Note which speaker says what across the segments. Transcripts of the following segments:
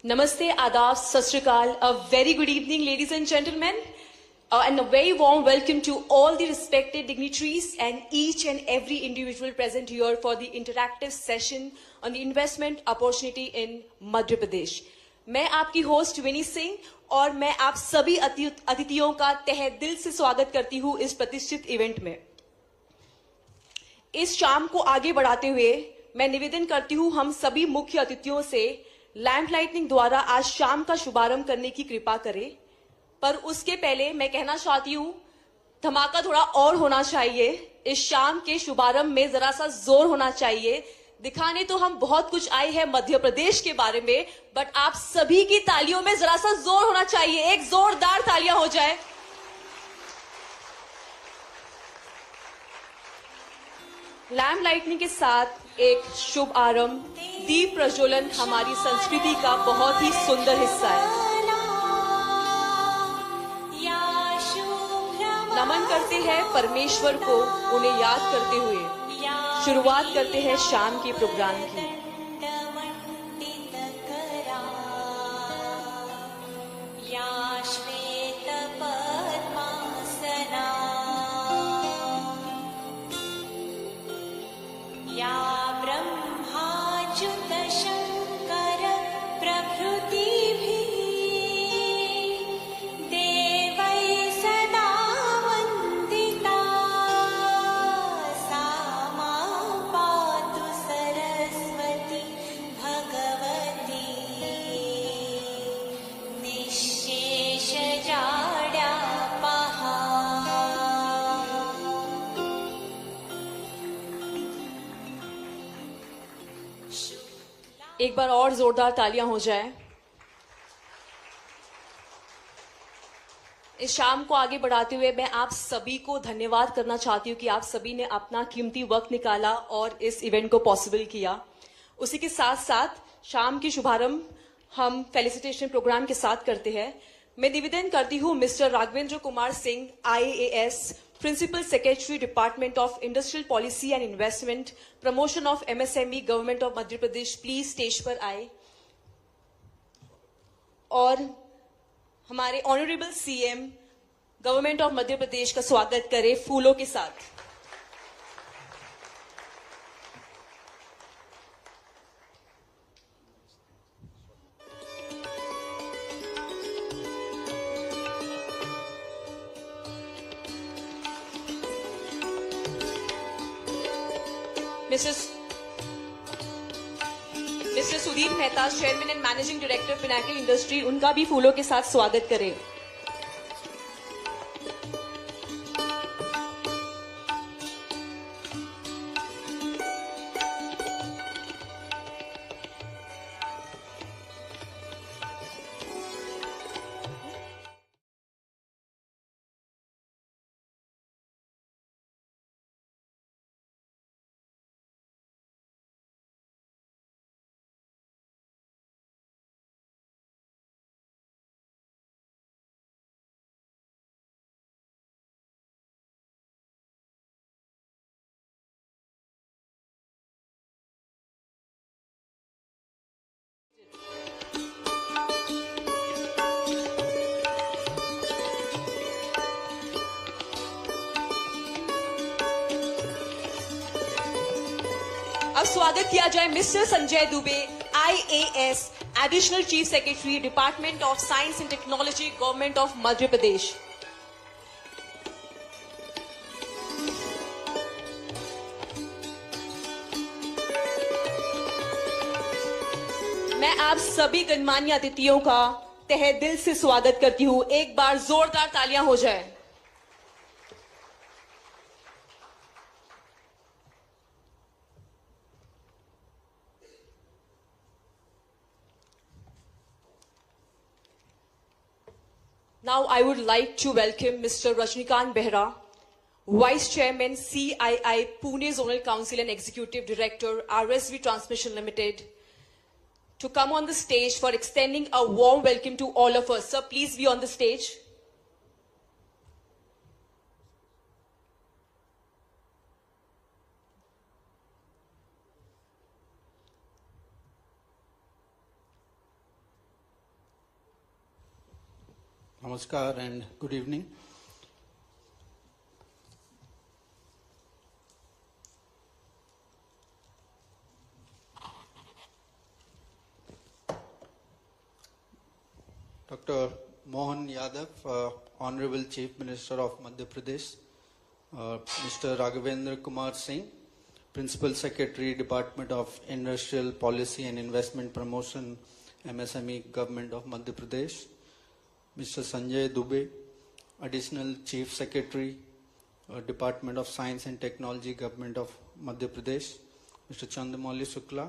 Speaker 1: Namaste, Adab, Sat Shri Akal. A very good evening, ladies and gentlemen, and a very warm welcome to all the respected dignitaries and each and every individual present here for the interactive session on the investment opportunity in Madhya Pradesh. मैं आपकी host विनी सिंह और मैं आप सभी अतिथियों का तहे दिल से स्वागत करती हूं इस प्रतिष्ठित इवेंट में। इस शाम को आगे बढ़ाते हुए मैं निवेदन करती हूं हम सभी मुख्य अतिथियों से लैंप लाइटनिंग द्वारा आज शाम का शुभारंभ करने की कृपा करें। पर उसके पहले मैं कहना चाहती हूं धमाका थोड़ा और होना चाहिए। इस शाम के शुभारंभ में जरा सा जोर होना चाहिए। दिखाने तो हम बहुत कुछ आए हैं मध्य प्रदेश के बारे में, बट आप सभी की तालियों में जरा सा जोर होना चाहिए। एक जोरदार तालियां हो जाए। लैंप लाइटनिंग के साथ एक शुभ आरंभ, दीप प्रज्वलन हमारी संस्कृति का बहुत ही सुंदर हिस्सा है। नमन करते हैं परमेश्वर को, उन्हें याद करते हुए शुरुआत करते हैं शाम के प्रोग्राम की। एक बार और जोरदार तालियां हो जाए। इस शाम को आगे बढ़ाते हुए मैं आप सभी को धन्यवाद करना चाहती हूं कि आप सभी ने अपना कीमती वक्त निकाला और इस इवेंट को पॉसिबल किया। उसी के साथ साथ शाम की शुभारंभ हम फेलिसिटेशन प्रोग्राम के साथ करते हैं। मैं निवेदन करती हूं mister Raghavendra Kumar Singh, IAS, Principal Secretary, Department of Industrial Policy and Investment, Promotion of MSME, Government of Madhya Pradesh, please stage पर आए और हमारे honourable CM government of Madhya Pradesh का स्वागत करें फूलों के साथ। Mister Sudeep Mehta, chairman and managing director Pinnacle industry, उनका भी फूलों के साथ स्वागत करें। अब स्वागत किया जाए mister Sanjay Dubey, IAS, additional chief secretary, department of science and technology, government of Madhya Pradesh. मैं आप सभी गणमान्य अतिथियों का तहे दिल से स्वागत करती हूं। एक बार जोरदार तालियां हो जाए। Now I would like to welcome Mr. Rajnikant Behra, Vice Chairman, CII, Pune Zonal Council and Executive Director, RSV Transmission Limited, to come on the stage for extending a warm welcome to all of us. Sir, please be on the stage.
Speaker 2: Namaskar and good evening. Dr. Mohan Yadav, Honorable Chief Minister of Madhya Pradesh, Mr. Raghavendra Kumar Singh, Principal Secretary, Department of Industrial Policy and Investment Promotion, MSME, Government of Madhya Pradesh, Mr. Sanjay Dubey, Additional Chief Secretary, Department of Science and Technology, Government of Madhya Pradesh, Mr. Chandramouli Shukla,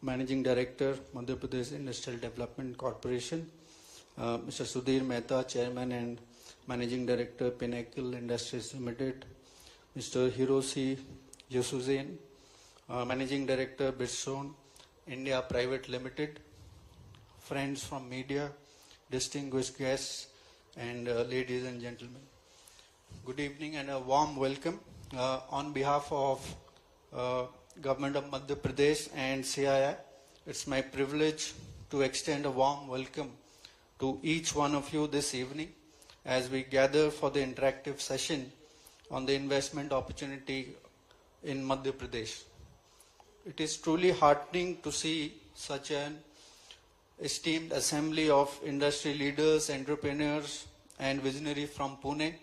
Speaker 2: Managing Director, Madhya Pradesh Industrial Development Corporation, Mr. Sudhir Mehta, Chairman and Managing Director, Pinnacle Industries Limited, Mr. Hiroshi Yusuzen, Managing Director, Bridgestone India Private Limited, friends from media, distinguished guests, and ladies and gentlemen. Good evening and a warm welcome on behalf of Government of Madhya Pradesh and CII. It's my privilege to extend a warm welcome to each one of you this evening as we gather for the interactive session on the investment opportunity in Madhya Pradesh. It is truly heartening to see such an esteemed assembly of industry leaders, entrepreneurs, and visionaries from Pune,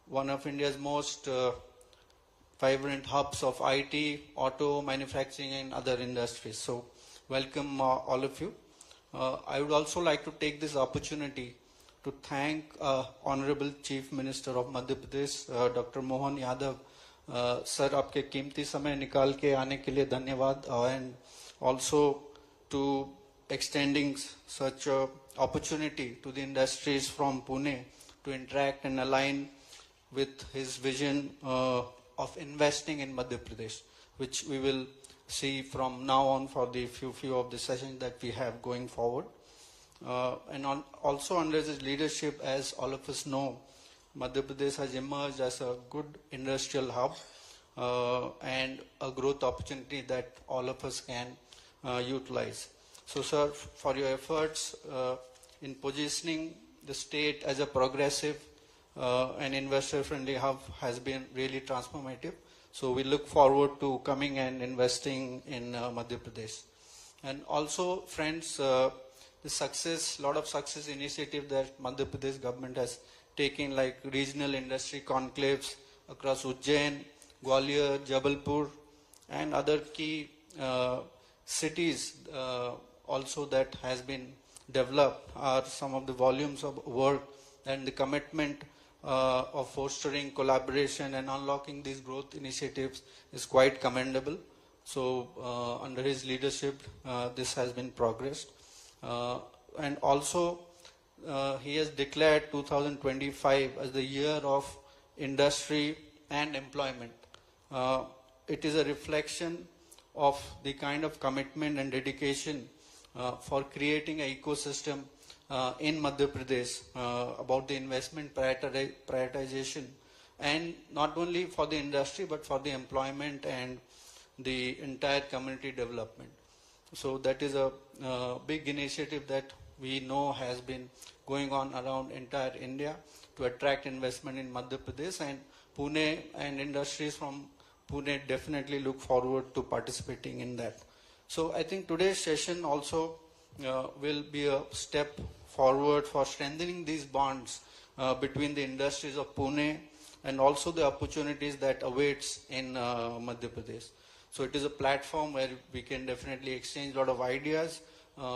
Speaker 2: one of India's most vibrant hubs of IT, auto, manufacturing, and other industries. So, welcome all of you. I would also like to take this opportunity to thank Honorable Chief Minister of Madhya Pradesh, Dr. Mohan Yadav. Sir, आपके कीमती समय निकाल के आने के लिए धन्यवाद, and also to extending such a opportunity to the industries from Pune to interact and align with his vision of investing in Madhya Pradesh, which we will see from now on for the few of the sessions that we have going forward. Also under his leadership, as all of us know, Madhya Pradesh has emerged as a good industrial hub and a growth opportunity that all of us can utilize. So, sir, for your efforts in positioning the state as a progressive and investor-friendly hub has been really transformative. So we look forward to coming and investing in Madhya Pradesh. And also, friends, the success, lot of success initiative that Madhya Pradesh government has taken, like regional industry conclaves across Ujjain, Gwalior, Jabalpur, and other key cities also that has been developed, are some of the volumes of work and the commitment of fostering collaboration and unlocking these growth initiatives is quite commendable. So under his leadership, this has been progressed. And also, he has declared 2025 as the year of industry and employment. It is a reflection of the kind of commitment and dedication for creating an ecosystem in Madhya Pradesh about the investment prioritization, and not only for the industry but for the employment and the entire community development. So that is a big initiative that we know has been going on around entire India to attract investment in Madhya Pradesh, and Pune and industries from Pune definitely look forward to participating in that. So I think today's session also will be a step forward for strengthening these bonds between the industries of Pune and also the opportunities that awaits in Madhya Pradesh. So it is a platform where we can definitely exchange a lot of ideas,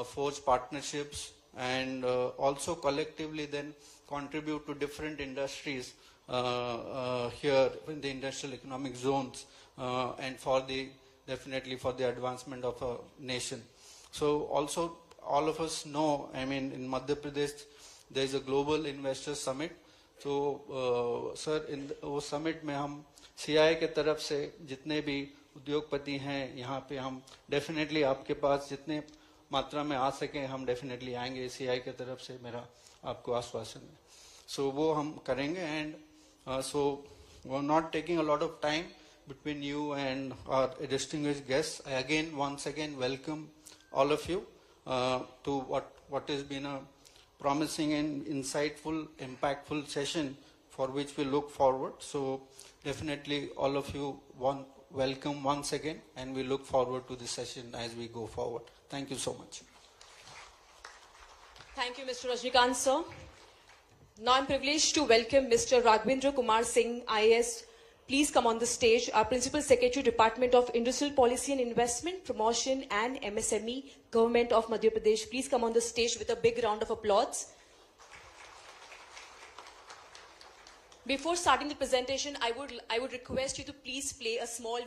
Speaker 2: forge partnerships, and also collectively then contribute to different industries here in the industrial economic zones and for the definitely for the advancement of a nation. So also all of us know, I mean, in Madhya Pradesh there is a global investor summit. So sir, in वो summit में हम CI के तरफ से जितने भी उद्योगपति हैं यहाँ पे हम definitely आपके पास जितने मात्रा में आ सके हम definitely आएंगे CI के तरफ से, मेरा आपको आश्वासन है. So वो हम करेंगे, and so we're not taking a lot of time between you and our distinguished guests. I again once again welcome all of you to what has been a promising and insightful, impactful session for which we look forward. So definitely all of you welcome once again, and we look forward to this session as we go forward. Thank you so much.
Speaker 1: Thank you, Mr. Rajnikant, sir. Now I'm privileged to welcome Mr. Raghvendra Kumar Singh, IAS. Please come on the stage. Our Principal Secretary, Department of Industrial Policy and Investment, Promotion and MSME, Government of Madhya Pradesh. Please come on the stage with a big round of applause. Before starting the presentation, I would request you to please play a small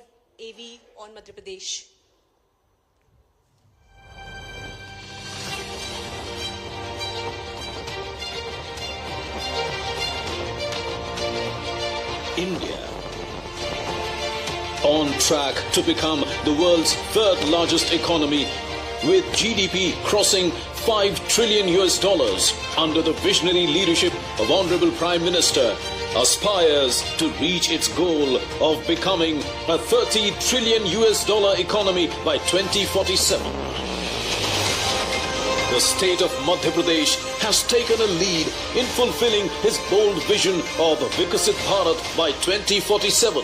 Speaker 1: AV on Madhya Pradesh.
Speaker 3: India, on track to become the world's third largest economy, with GDP crossing $5 trillion under the visionary leadership of Honorable Prime Minister, aspires to reach its goal of becoming a $30 trillion economy by 2047. The state of Madhya Pradesh has taken a lead in fulfilling his bold vision of Vikasit Bharat by 2047,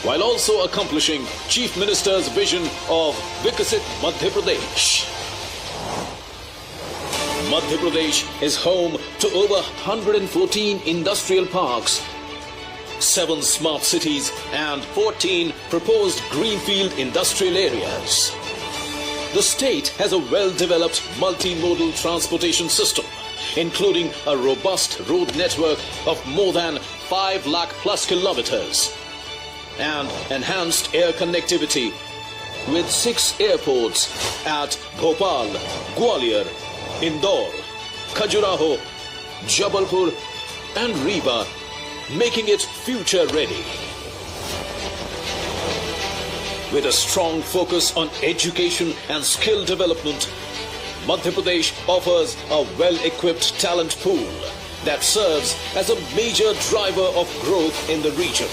Speaker 3: while also accomplishing Chief Minister's vision of Vikasit Madhya Pradesh. Madhya Pradesh is home to over 114 industrial parks, 7 smart cities and 14 proposed greenfield industrial areas. The state has a well-developed multimodal transportation system, including a robust road network of more than 5 lakh plus kilometers and enhanced air connectivity with 6 airports at Bhopal, Gwalior, Indore, Khajuraho, Jabalpur and Rewa, making it future ready. With a strong focus on education and skill development, Madhya Pradesh offers a well-equipped talent pool that serves as a major driver of growth in the region.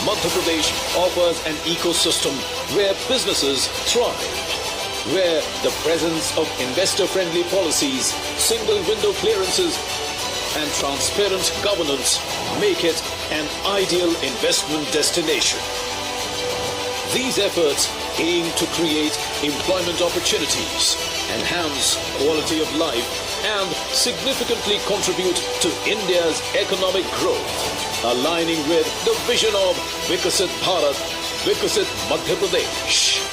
Speaker 3: Madhya Pradesh offers an ecosystem where businesses thrive, where the presence of investor-friendly policies, single-window clearances, and transparent governance make it an ideal investment destination. These efforts aim to create employment opportunities, enhance quality of life, and significantly contribute to India's economic growth, aligning with the vision of Vikasit Bharat, Vikasit Madhya Pradesh.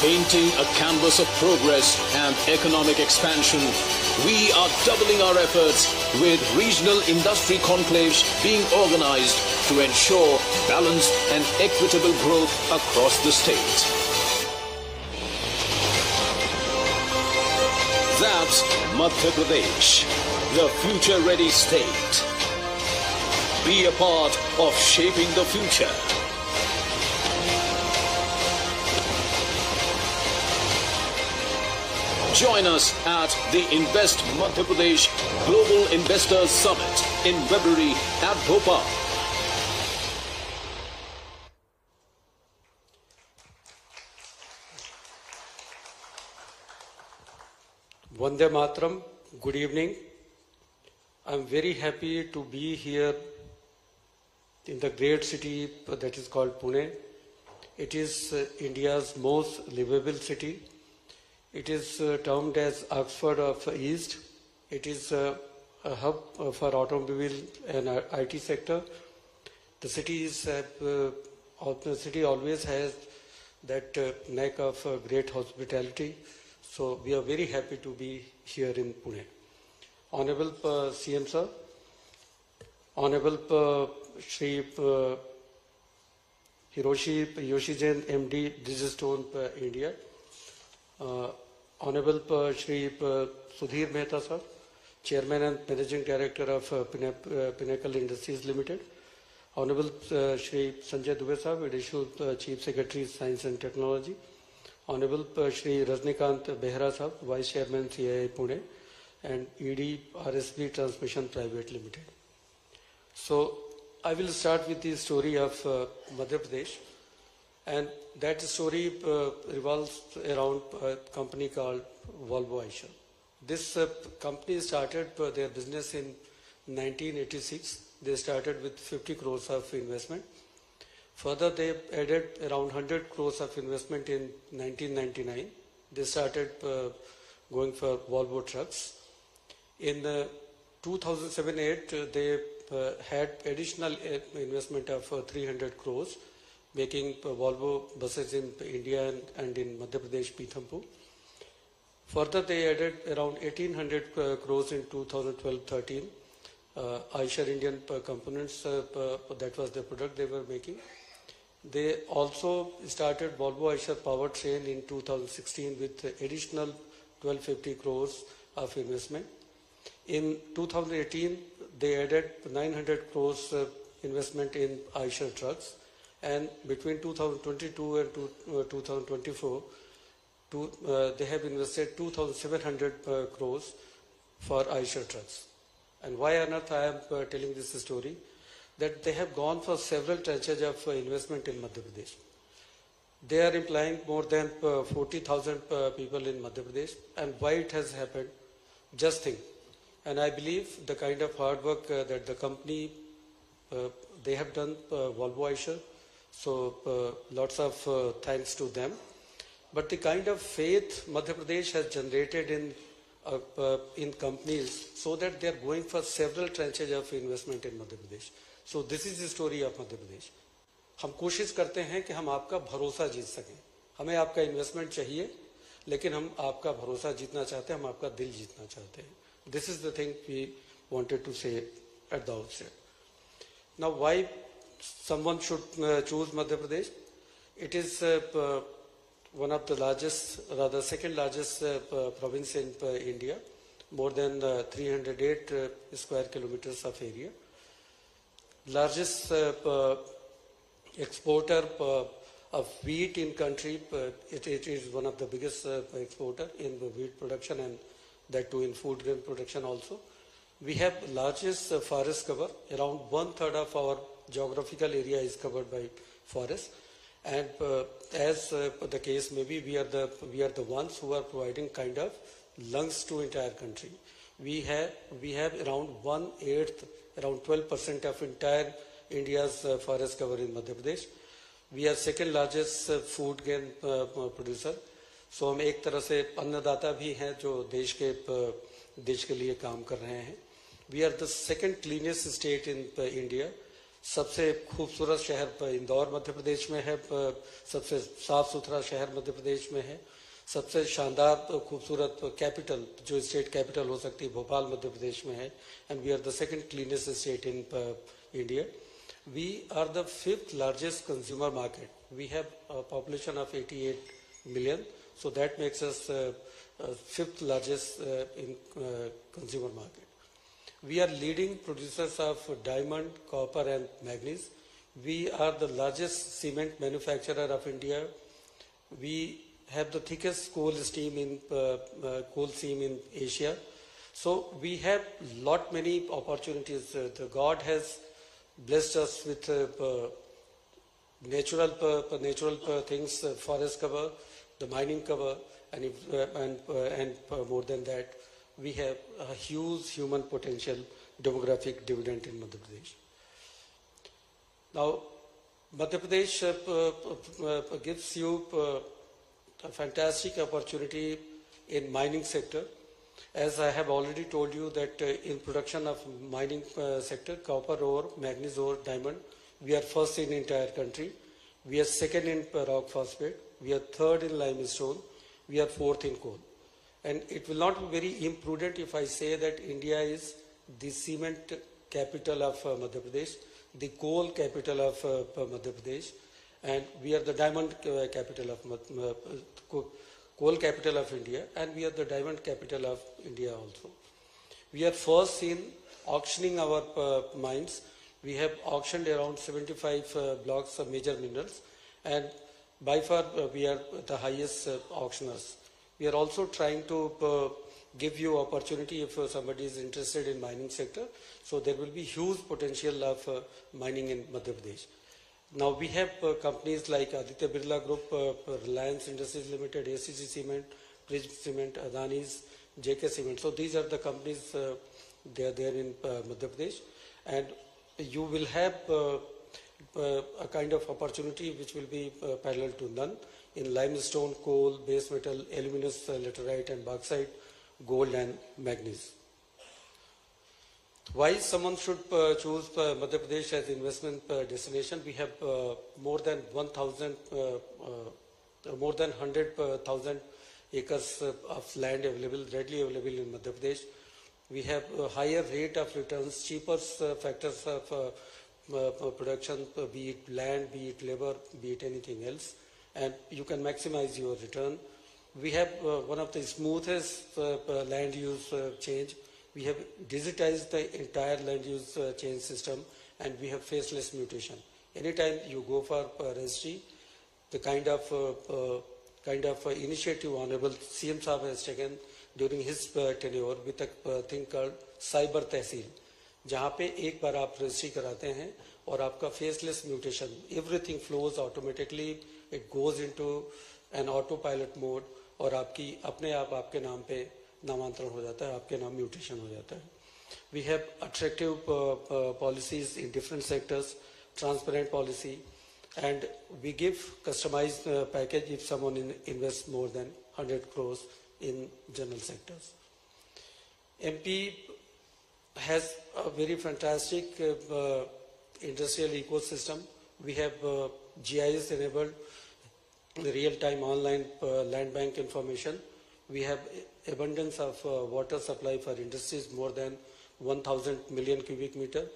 Speaker 3: Painting a canvas of progress and economic expansion, we are doubling our efforts with regional industry conclaves being organized to ensure balanced and equitable growth across the state. That's Madhya Pradesh, the future-ready state. Be a part of shaping the future. Join us at the Invest Madhya Pradesh Global Investors Summit in February at Bhopal.
Speaker 4: Vande Mataram, good evening. I'm very happy to be here in the great city that is called Pune. It is India's most livable city. It is termed as Oxford of the East. It is a hub for automobile and IT sector. The city always has that knack of great hospitality. So we are very happy to be here in Pune. Honorable CM Sir, Honorable Shri Hiroshi Yoshizen MD, Bridgestone India, Honorable Shri Sudhir Mehta Sir, Chairman and Managing Director of Pinnacle Industries Limited, Honorable Shri Sanjay Dubey Sir, Additional Chief Secretary Science and Technology, Honorable Shri Rajnikant Behra Sir, Vice Chairman CII Pune, and ED RSB Transmission Private Limited. So I will start with the story of Madhya Pradesh, and that story revolves around a company called Volvo Eicher. This company started their business in 1986. They started with 50 crores of investment. Further, they added around 100 crores of investment in 1999. They started going for Volvo trucks. In 2007-8, they had additional investment of 300 crores, making Volvo buses in India and in Madhya Pradesh, Pithampur. Further, they added around 1800 crores in 2012-13. Eicher Indian components, that was the product they were making. They also started Volvo Eicher powertrain in 2016 with additional 1250 crores of investment. In 2018, they added 900 crores investment in Eicher trucks, and between 2022 and 2024, they have invested 2,700 crores for Eicher trucks. And why on earth I am telling this story? That they have gone for several tranches of investment in Madhya Pradesh. They are employing more than 40,000 people in Madhya Pradesh. And why it has happened? Just think. And I believe the kind of hard work that the company, they have done, Volvo Eicher, so lots of thanks to them. But the kind of faith Madhya Pradesh has generated in companies, so that they are going for several tranches of investment in Madhya Pradesh. So this is the story of Madhya Pradesh. हम कोशिश करते हैं कि हम आपका भरोसा जीत सकें. हमें आपका इन्वेस्टमेंट चाहिए, लेकिन हम आपका भरोसा जीतना चाहते हैं, हम आपका दिल जीतना चाहते हैं. This is the thing we wanted to say at the outset. Now, why someone should choose Madhya Pradesh? It is one of the largest, rather second largest province in India, more than 308 square kilometers of area. Largest exporter of wheat in country. It is one of the biggest exporter in the wheat production, and that too in food grain production also. We have largest forest cover. Around 1/3 of our geographical area is covered by forest. And as the case may be, we are the ones who are providing kind of lungs to entire country. We have around 1/8, around 12% of entire India's forest cover in Madhya Pradesh. We are second largest food grain producer. So हम एक तरह से अन्नदाता भी हैं जो देश के लिए काम कर रहे हैं. We are the second cleanest state in India. सबसे खूबसूरत शहर इंदौर मध्य प्रदेश में है, सबसे साफ सुथरा शहर मध्य प्रदेश में है, सबसे शानदार खूबसूरत कैपिटल जो स्टेट कैपिटल हो सकती है भोपाल मध्य प्रदेश में है. And we are the second cleanest state in India. We are the 5th largest consumer market. We have a population of 88 million, so that makes us 5th largest in consumer market. We are leading producers of diamond, copper and manganese. We are the largest cement manufacturer of India. We have the thickest coal seam in Asia. So we have many opportunities. The God has blessed us with natural things, forest cover, the mining cover, and more than that, we have a huge human potential, demographic dividend in Madhya Pradesh. Now, Madhya Pradesh gives you a fantastic opportunity in mining sector. As I have already told you that in production of mining sector, copper ore, manganese ore, diamond, we are first in entire country. We are second in rock phosphate. We are third in limestone. We are fourth in coal. And it will not be very imprudent if I say that India is the cement capital of Madhya Pradesh, the coal capital of Madhya Pradesh, and we are the diamond capital of coal capital of India, and we are the diamond capital of India also. We are first in auctioning our mines. We have auctioned around 75 blocks of major minerals, and by far we are the highest auctioners. We are also trying to give you opportunity if somebody is interested in mining sector. So there will be huge potential of mining in Madhya Pradesh. Now we have companies like Aditya Birla Group, Reliance Industries Limited, ACC Cement, Bridge Cement, Adani's, JK Cement. So these are the companies, they are there in Madhya Pradesh, and you will have a kind of opportunity which will be parallel to none in limestone, coal, base metal, aluminous, laterite and bauxite, gold and manganese. Why someone should choose Madhya Pradesh as investment destination? We have more than 100,000 acres of land available, readily available in Madhya Pradesh. We have a higher rate of returns, cheaper factors of production, be it land, be it labor, be it anything else, and you can maximize your return. We have one of the smoothest land use change. We have digitized the entire land use change system, and we have faceless mutation. Anytime you go for registry, the kind of initiative Honorable CM Saab has taken during his tenure with a thing called Cyber Tehsil, जहाँ पे एक बार आप registry कराते हैं और आपका faceless mutation, everything flows automatically, it goes into an autopilot mode और आपकी अपने आप आपके नाम पे नामांतरण हो जाता है, आपके नाम म्यूटेशन हो जाता है. We have attractive policies in different sectors, transparent policy, and we give customized package if someone invests more than 100 crores in general sectors. MP has a very fantastic industrial ecosystem. We have GIS enabled real-time online land bank information. We have abundance of water supply for industries, more than 1,000 million cubic meter.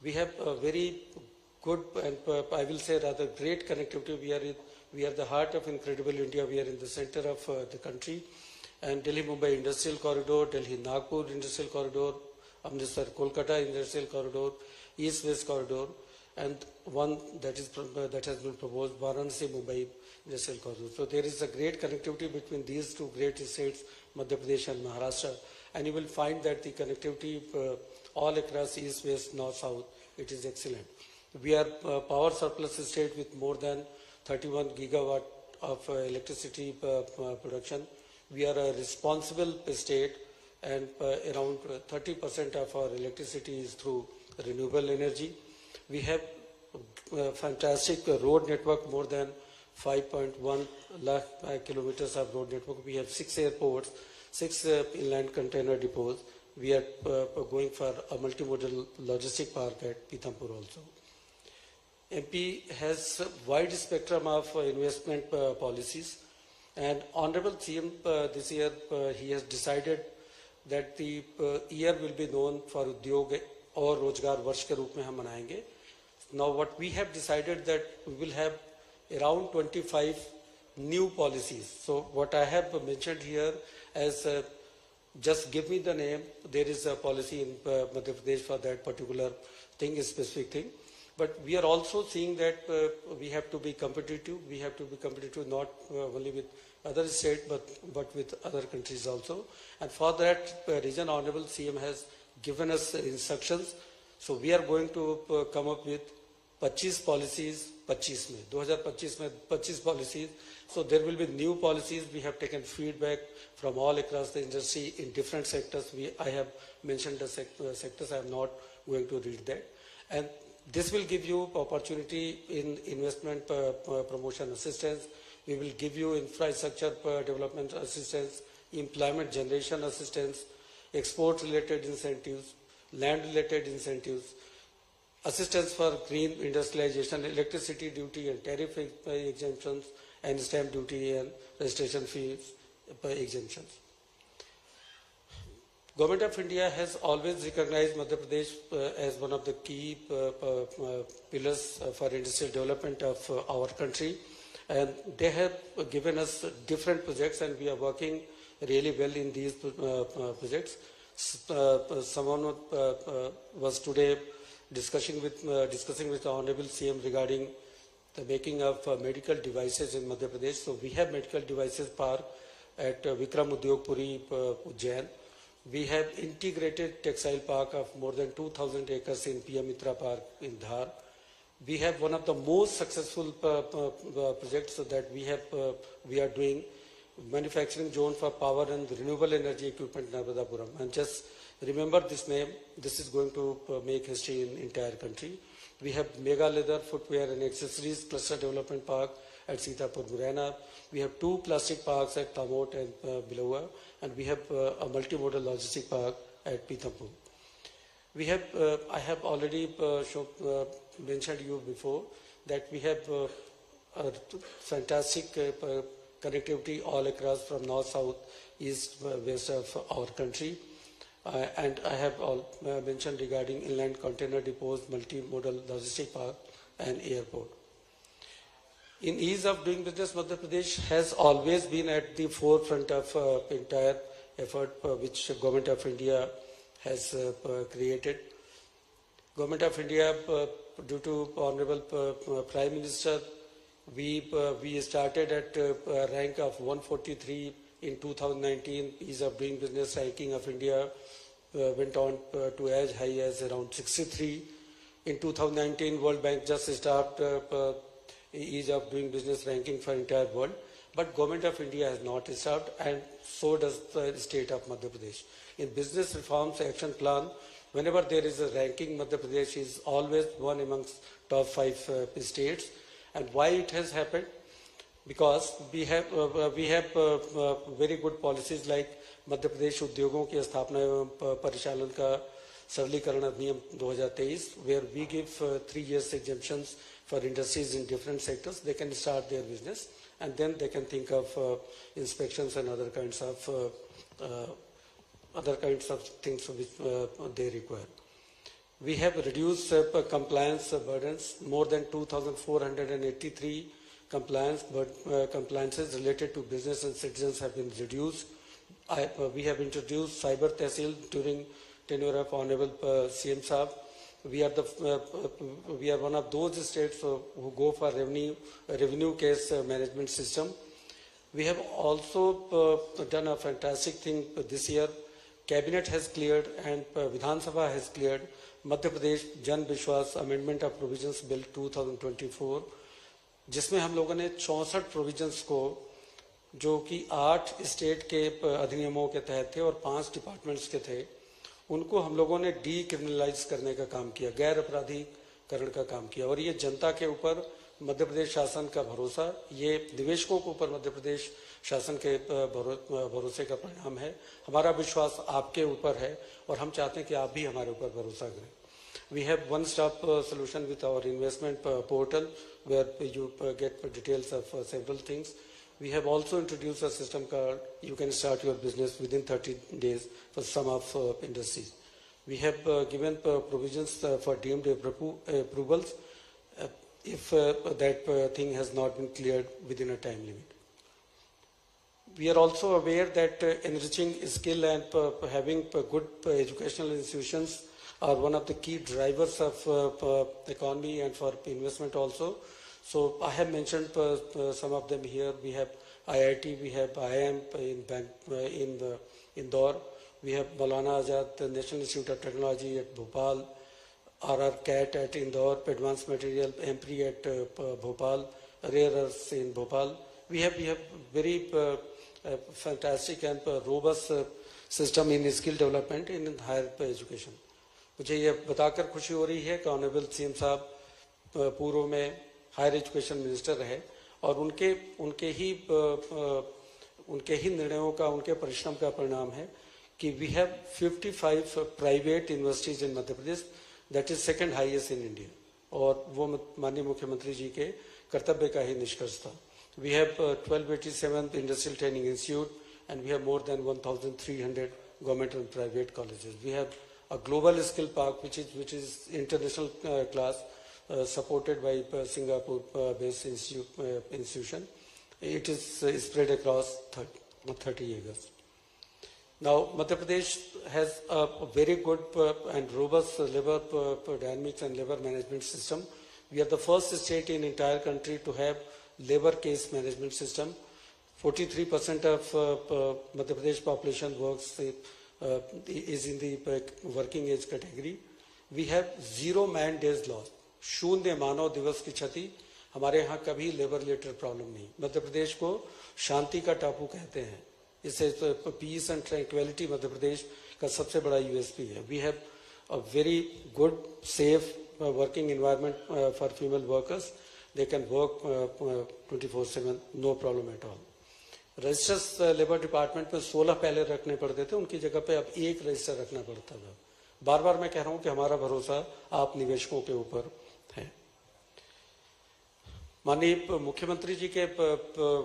Speaker 4: We have a very good and I will say rather great connectivity. We are the heart of incredible India. We are in the center of the country. And Delhi-Mumbai Industrial Corridor, Delhi-Nagpur Industrial Corridor, Amritsar-Kolkata Industrial Corridor, East-West Corridor, and one that has been proposed, Varanasi-Mumbai Industrial Corridor. So there is a great connectivity between these two great states, Madhya Pradesh and Maharashtra, and you will find that the connectivity all across East, West, North, South, it is excellent. We are power surplus state with more than 31 gigawatt of electricity production. We are a responsible state, and around 30% of our electricity is through renewable energy. We have a fantastic road network, more than 5.1 lakh kilometers of road network. We have 6 airports, 6 inland container depots. We are going for a multimodal logistic park at Pithampur also. MP has a wide spectrum of investment policies, and Honorable CM this year he has decided that the year will be known for Udyog or Rozgar Varsh ke roop mein hum manayenge. Now what we have decided that we will have around 25 new policies. So what I have mentioned here as just give me the name, there is a policy in Madhya Pradesh for that particular thing, a specific thing. But we are also seeing that we have to be competitive. We have to be competitive not only with other states but with other countries also. And for that reason, Honorable CM has given us instructions. So we are going to come up with 25 policies, 25 policies. So there will be new policies. We have taken feedback from all across the industry in different sectors. I have mentioned the sectors. I am not going to read that. And this will give you opportunity in investment promotion assistance. We will give you infrastructure development assistance, employment generation assistance, export-related incentives, land-related incentives, assistance for green industrialization, electricity duty and tariff exemptions, and stamp duty and registration fees exemptions. Government of India has always recognized Madhya Pradesh as one of the key pillars for industrial development of our country, and they have given us different projects, and we are working really well in these projects. Someone was today discussing with the Honorable CM regarding the making of medical devices in Madhya Pradesh. So we have medical devices park at Vikram Udyog Puri, Ujjain. We have integrated textile park of more than 2,000 acres in PM Mitra Park in Dhar. We have one of the most successful projects that we are doing manufacturing zone for power and renewable energy equipment Narmadapuram. And just remember this name, this is going to make history in entire country. We have mega leather, footwear and accessories cluster development park at Sitapur, Murena. We have 2 plastic parks at Tamot and Bilaua, and we have a multimodal logistic park at Pithampur. We have, I have already mentioned you before that we have a fantastic connectivity all across from north, south, east, west of our country. And I have mentioned regarding inland container depots, multimodal logistic park and airport. In ease of doing business, Madhya Pradesh has always been at the forefront of entire effort which Government of India has created. Government of India, due to Honorable Prime Minister, we started at a rank of 143 in 2019. Ease of doing business ranking of India went on to as high as around 63. In 2019, World Bank just started ease of doing business ranking for entire world, but Government of India has not started, and so does the state of Madhya Pradesh. In business reforms action plan, whenever there is a ranking, Madhya Pradesh is always one amongst top 5 states. And why it has happened? Because we have very good policies like Madhya Pradesh उद्योगों की स्थापना एवं परिचालन का सरलीकरण अधिनियम 2023, where we give 3 years exemptions for industries in different sectors. They can start their business and then they can think of inspections and other kinds of things which they require. We have reduced compliance burdens. More than 2,483 compliances related to business and citizens have been reduced. We have introduced Cyber Tehsil during tenure of Honorable CM Saab. We are one of those states who go for revenue case management system. We have also done a fantastic thing this year. Cabinet has cleared and Vidhan Sabha has cleared Madhya Pradesh Jan Vishwas Amendment of Provisions Bill 2024, जिसमें हम लोगों ने 64 provisions को जो कि 8 state के अधिनियमों के तहत थे और 5 डिपार्टमेंट्स के थे, उनको हम लोगों ने डीक्रिमिनलाइज करने का काम किया, गैर अपराधीकरण का काम किया. और ये जनता के ऊपर मध्य प्रदेश शासन का भरोसा, ये निवेशकों के ऊपर मध्य प्रदेश शासन के भरोसे का परिणाम है. हमारा विश्वास आपके ऊपर है और हम चाहते हैं कि आप भी हमारे ऊपर भरोसा करें. We have one-stop solution with our investment portal where you get details of several things. We have also introduced a system called you can start your business within 30 days for some of industries. We have given provisions for deemed approvals if that thing has not been cleared within a time limit. We are also aware that enriching skill and having good educational institutions are one of the key drivers of economy and for investment also. So I have mentioned some of them here. We have IIT, we have IIM in Indore, we have Maulana Azad National Institute of Technology at Bhopal, RR-CAT at Indore, Advanced Material EMPRI at Bhopal, Rare Earths in Bhopal. We have very fantastic and robust system in skill development in higher education. मुझे ये बताकर खुशी हो रही है कि honourable CM साहब पूर्व में हायर एजुकेशन मिनिस्टर रहे और उनके ही निर्णयों का, उनके परिश्रम का परिणाम है कि we have 55 private universities in Madhya Pradesh, that is second highest in India. और वो माननीय मुख्यमंत्री जी के कर्तव्य का ही निष्कर्ष था. We have 1287 industrial training institute and we have more than 1300 government and private colleges. We have a global skill park which is international class, supported by Singapore based institution. It is spread across 30 acres. Now Madhya Pradesh has a very good and robust labor dynamics and labor management system. We are the first state in entire country to have labor case management system. 43% of Madhya Pradesh population works is in the working age category. We have 0 man days lost, शून्य मानव दिवस की क्षति हमारे यहाँ कभी labour related problem नहीं। मध्य प्रदेश को शांति का टापू कहते हैं। इससे peace and tranquillity Madhya Pradesh का सबसे बड़ा यूएसपी है। We have a very good safe working environment for female workers. They can work 24/7, no problem at all. Registers labour department में 16 पहले रखने पड़ते थे, उनकी जगह पे अब 1 रजिस्टर रखना पड़ता था। बार बार मैं कह रहा हूं कि हमारा भरोसा आप निवेशकों के ऊपर है। माननीय मुख्यमंत्री जी के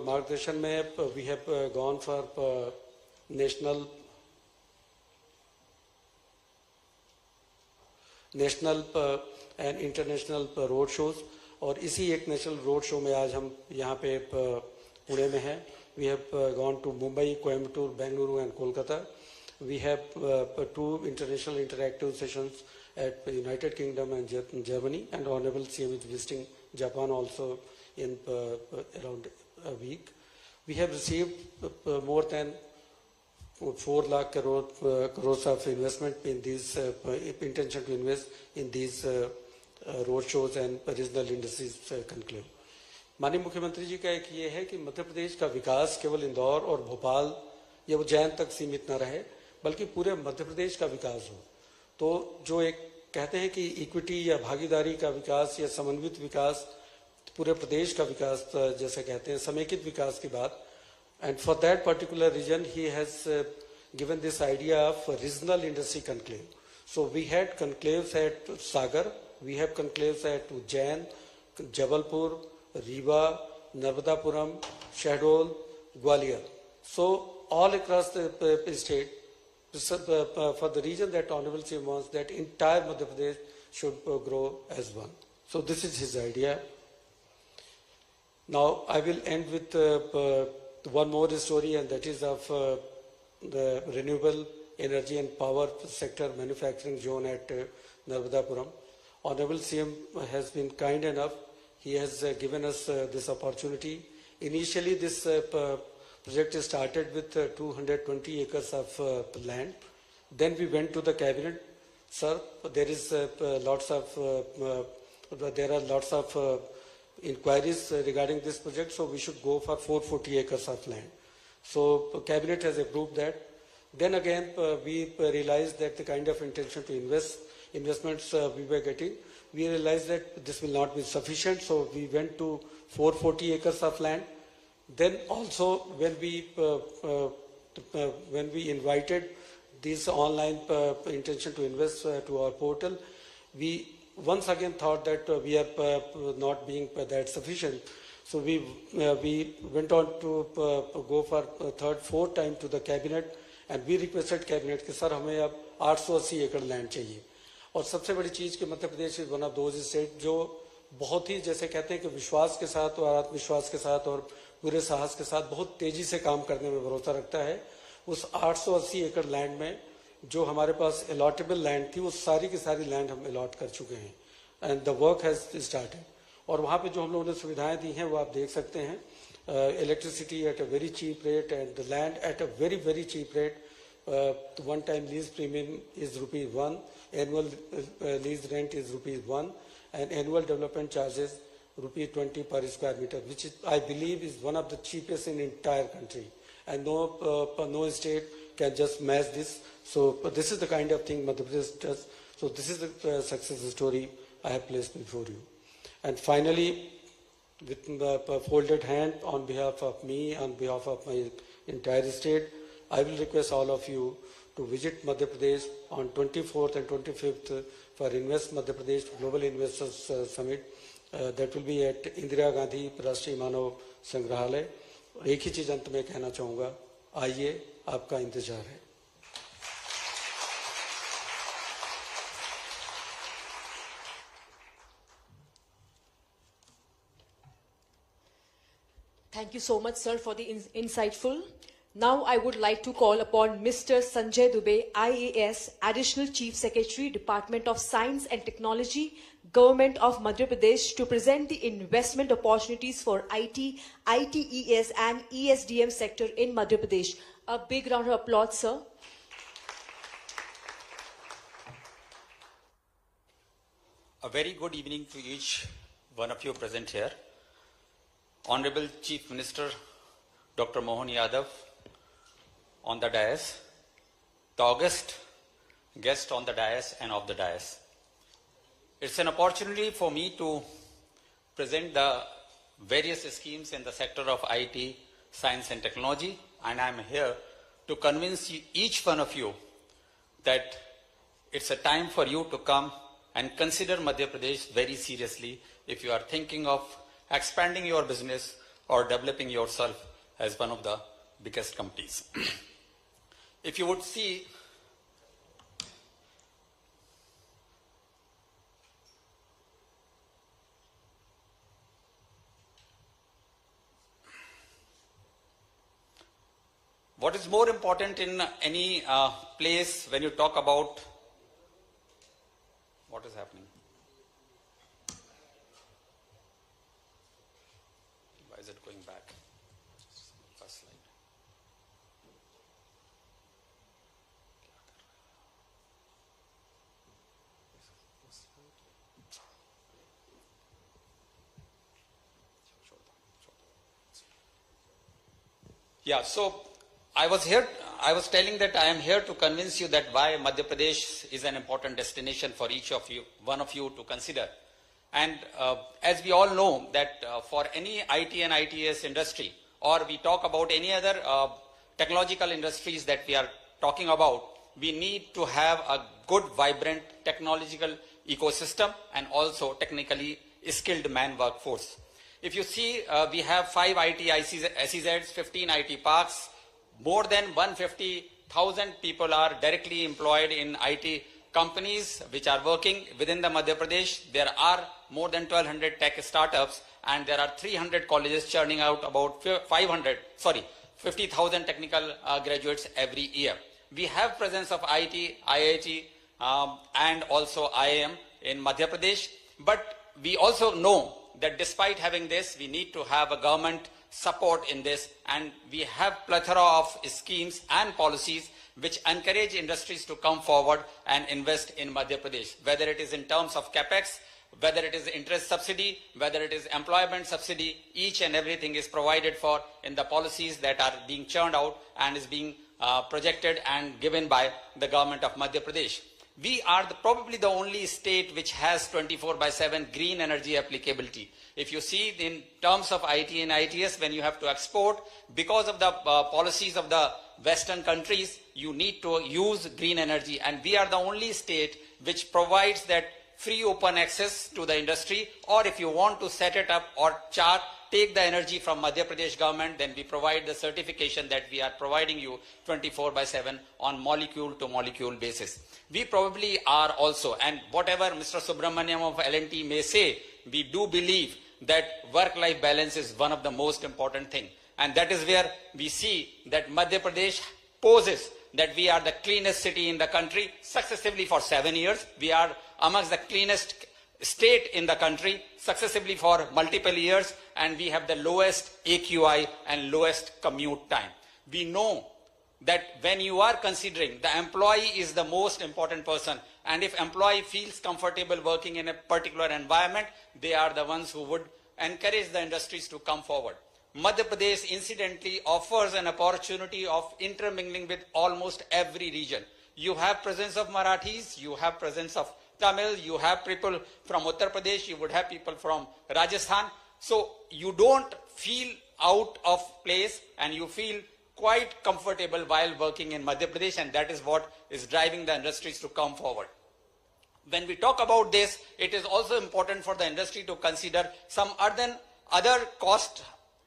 Speaker 4: मार्गदर्शन में we have gone for national and international road shows, और इसी एक नेशनल रोड शो में आज हम यहाँ पे पुणे में हैं। We have gone to Mumbai, Coimbatore, Bengaluru and Kolkata. We have 2 international interactive sessions at the United Kingdom and Germany, and Honorable CM is visiting Japan also in around a week. We have received more than 4 lakh crores of investment in these, intention to invest in these road shows and regional industries conclave. माननीय मुख्यमंत्री जी का एक ये है कि मध्य प्रदेश का विकास केवल इंदौर और भोपाल या उज्जैन तक सीमित न रहे, बल्कि पूरे मध्य प्रदेश का विकास हो। तो जो एक कहते हैं कि इक्विटी या भागीदारी का विकास या समन्वित विकास, पूरे प्रदेश का विकास जैसे कहते हैं, समेकित विकास की बात, and for that particular region he has given this idea of regional industry conclave. So we had conclaves at Sagar, we have conclaves at Ujjain, Jabalpur, Rewa, Narmadapuram, Shahdol, Gwalior. So all across the state, for the region that Honorable CM wants, that entire Madhya Pradesh should grow as one. So this is his idea. Now I will end with one more story, and that is of the renewable energy and power sector manufacturing zone at Narmadapuram. Honorable CM has been kind enough. He has given us this opportunity. Initially, this project is started with 220 acres of land. Then we went to the cabinet. Sir, there is lots of inquiries regarding this project, so we should go for 440 acres of land. So cabinet has approved that. Then again, we realized that the kind of intention to investments we were getting, we realized that this will not be sufficient. So we went to 440 acres of land. Then also when we invited this online intention to invest to our portal, we once again thought that we are not being that sufficient. So we went on to go for third, fourth time to the cabinet, and we requested cabinet कि sir हमें अब 880 एकड़ land चाहिए. और सबसे बड़ी चीज़ कि Madhya Pradesh is one of those state जो बहुत ही जैसे कहते हैं कि विश्वास के साथ और आत्मविश्वास के साथ और पूरे साहस के साथ बहुत तेजी से काम करने में भरोसा रखता है. उस 880 एकड़ लैंड में जो हमारे पास अलॉटेबल लैंड थी, वो सारी की सारी लैंड हम अलॉट कर चुके हैं, and the work has started. और वहाँ पे जो हम लोगों ने सुविधाएं दी हैं वो आप देख सकते हैं. Electricity at a very cheap rate and the land at a very very cheap rate. One time lease premium is ₹1, annual lease rent is ₹1, and annual development charges ₹20 per square meter, which is, I believe, is one of the cheapest in entire country, and no state can just match this. So this is the kind of thing Madhya Pradesh does. So this is the success story I have placed before you. And finally, with the folded hand, on behalf of me, on behalf of my entire state, I will request all of you to visit Madhya Pradesh on 24th and 25th for Invest Madhya Pradesh Global Investors Summit. That will be at Indira Gandhi राष्ट्रीय मानव संग्रहालय. एक ही चीज अंत में कहना चाहूँगा, आइए, आपका इंतजार है.
Speaker 1: Thank you so much, sir, for the insightful. Now I would like to call upon Mr. Sanjay Dubey, IAS, Additional Chief Secretary, Department of Science and Technology, Government of Madhya Pradesh, to present the investment opportunities for IT, ITES and ESDM sector in Madhya Pradesh. A big round of applause, sir.
Speaker 5: A very good evening to each one of you present here. Honorable Chief Minister Dr. Mohan Yadav on the dais, the august guest on the dais and off the dais. It's an opportunity for me to present the various schemes in the sector of IT, science and technology, and I'm here to convince each one of you that it's a time for you to come and consider Madhya Pradesh very seriously if you are thinking of expanding your business or developing yourself as one of the biggest companies. If you would see, what is more important in any place when you talk about what is happening? Why is it going back? First slide. Yeah, so I was telling that I am here to convince you that why Madhya Pradesh is an important destination for each of you, one of you to consider. And as we all know that for any IT and ITS industry, or we talk about any other technological industries that we are talking about, we need to have a good, vibrant technological ecosystem and also technically skilled man workforce. If you see, we have 5 IT SEZs, 15 IT parks, more than 150,000 people are directly employed in IT companies which are working within the Madhya Pradesh. There are more than 1,200 tech startups, and there are 300 colleges churning out about 50,000 technical graduates every year. We have presence of IT, IIT, and also IIM in Madhya Pradesh, but we also know that despite having this, we need to have a government support in this, and we have plethora of schemes and policies which encourage industries to come forward and invest in Madhya Pradesh, whether it is in terms of capex, whether it is interest subsidy, whether it is employment subsidy. Each and everything is provided for in the policies that are being churned out and is being projected and given by the government of Madhya Pradesh. We are probably the only state which has 24/7 green energy applicability. If you see in terms of IT and ITS, when you have to export, because of the policies of the Western countries, you need to use green energy. And we are the only state which provides that free open access to the industry, or if you want to set it up or take the energy from Madhya Pradesh government, then we provide the certification that we are providing you 24/7 on molecule to molecule basis. We probably are also, and whatever Mr. Subramaniam of L&T may say, we do believe that work-life balance is one of the most important thing. And that is where we see that Madhya Pradesh poses that we are the cleanest city in the country successively for 7 years. We are amongst the cleanest state in the country successively for multiple years, and we have the lowest AQI and lowest commute time. We know that when you are considering, the employee is the most important person, and if employee feels comfortable working in a particular environment, they are the ones who would encourage the industries to come forward. Madhya Pradesh incidentally offers an opportunity of intermingling with almost every region. You have presence of Marathis, you have presence of Tamil, you have people from Uttar Pradesh, you would have people from Rajasthan. So you don't feel out of place and you feel quite comfortable while working in Madhya Pradesh, and that is what is driving the industries to come forward. When we talk about this, it is also important for the industry to consider some other cost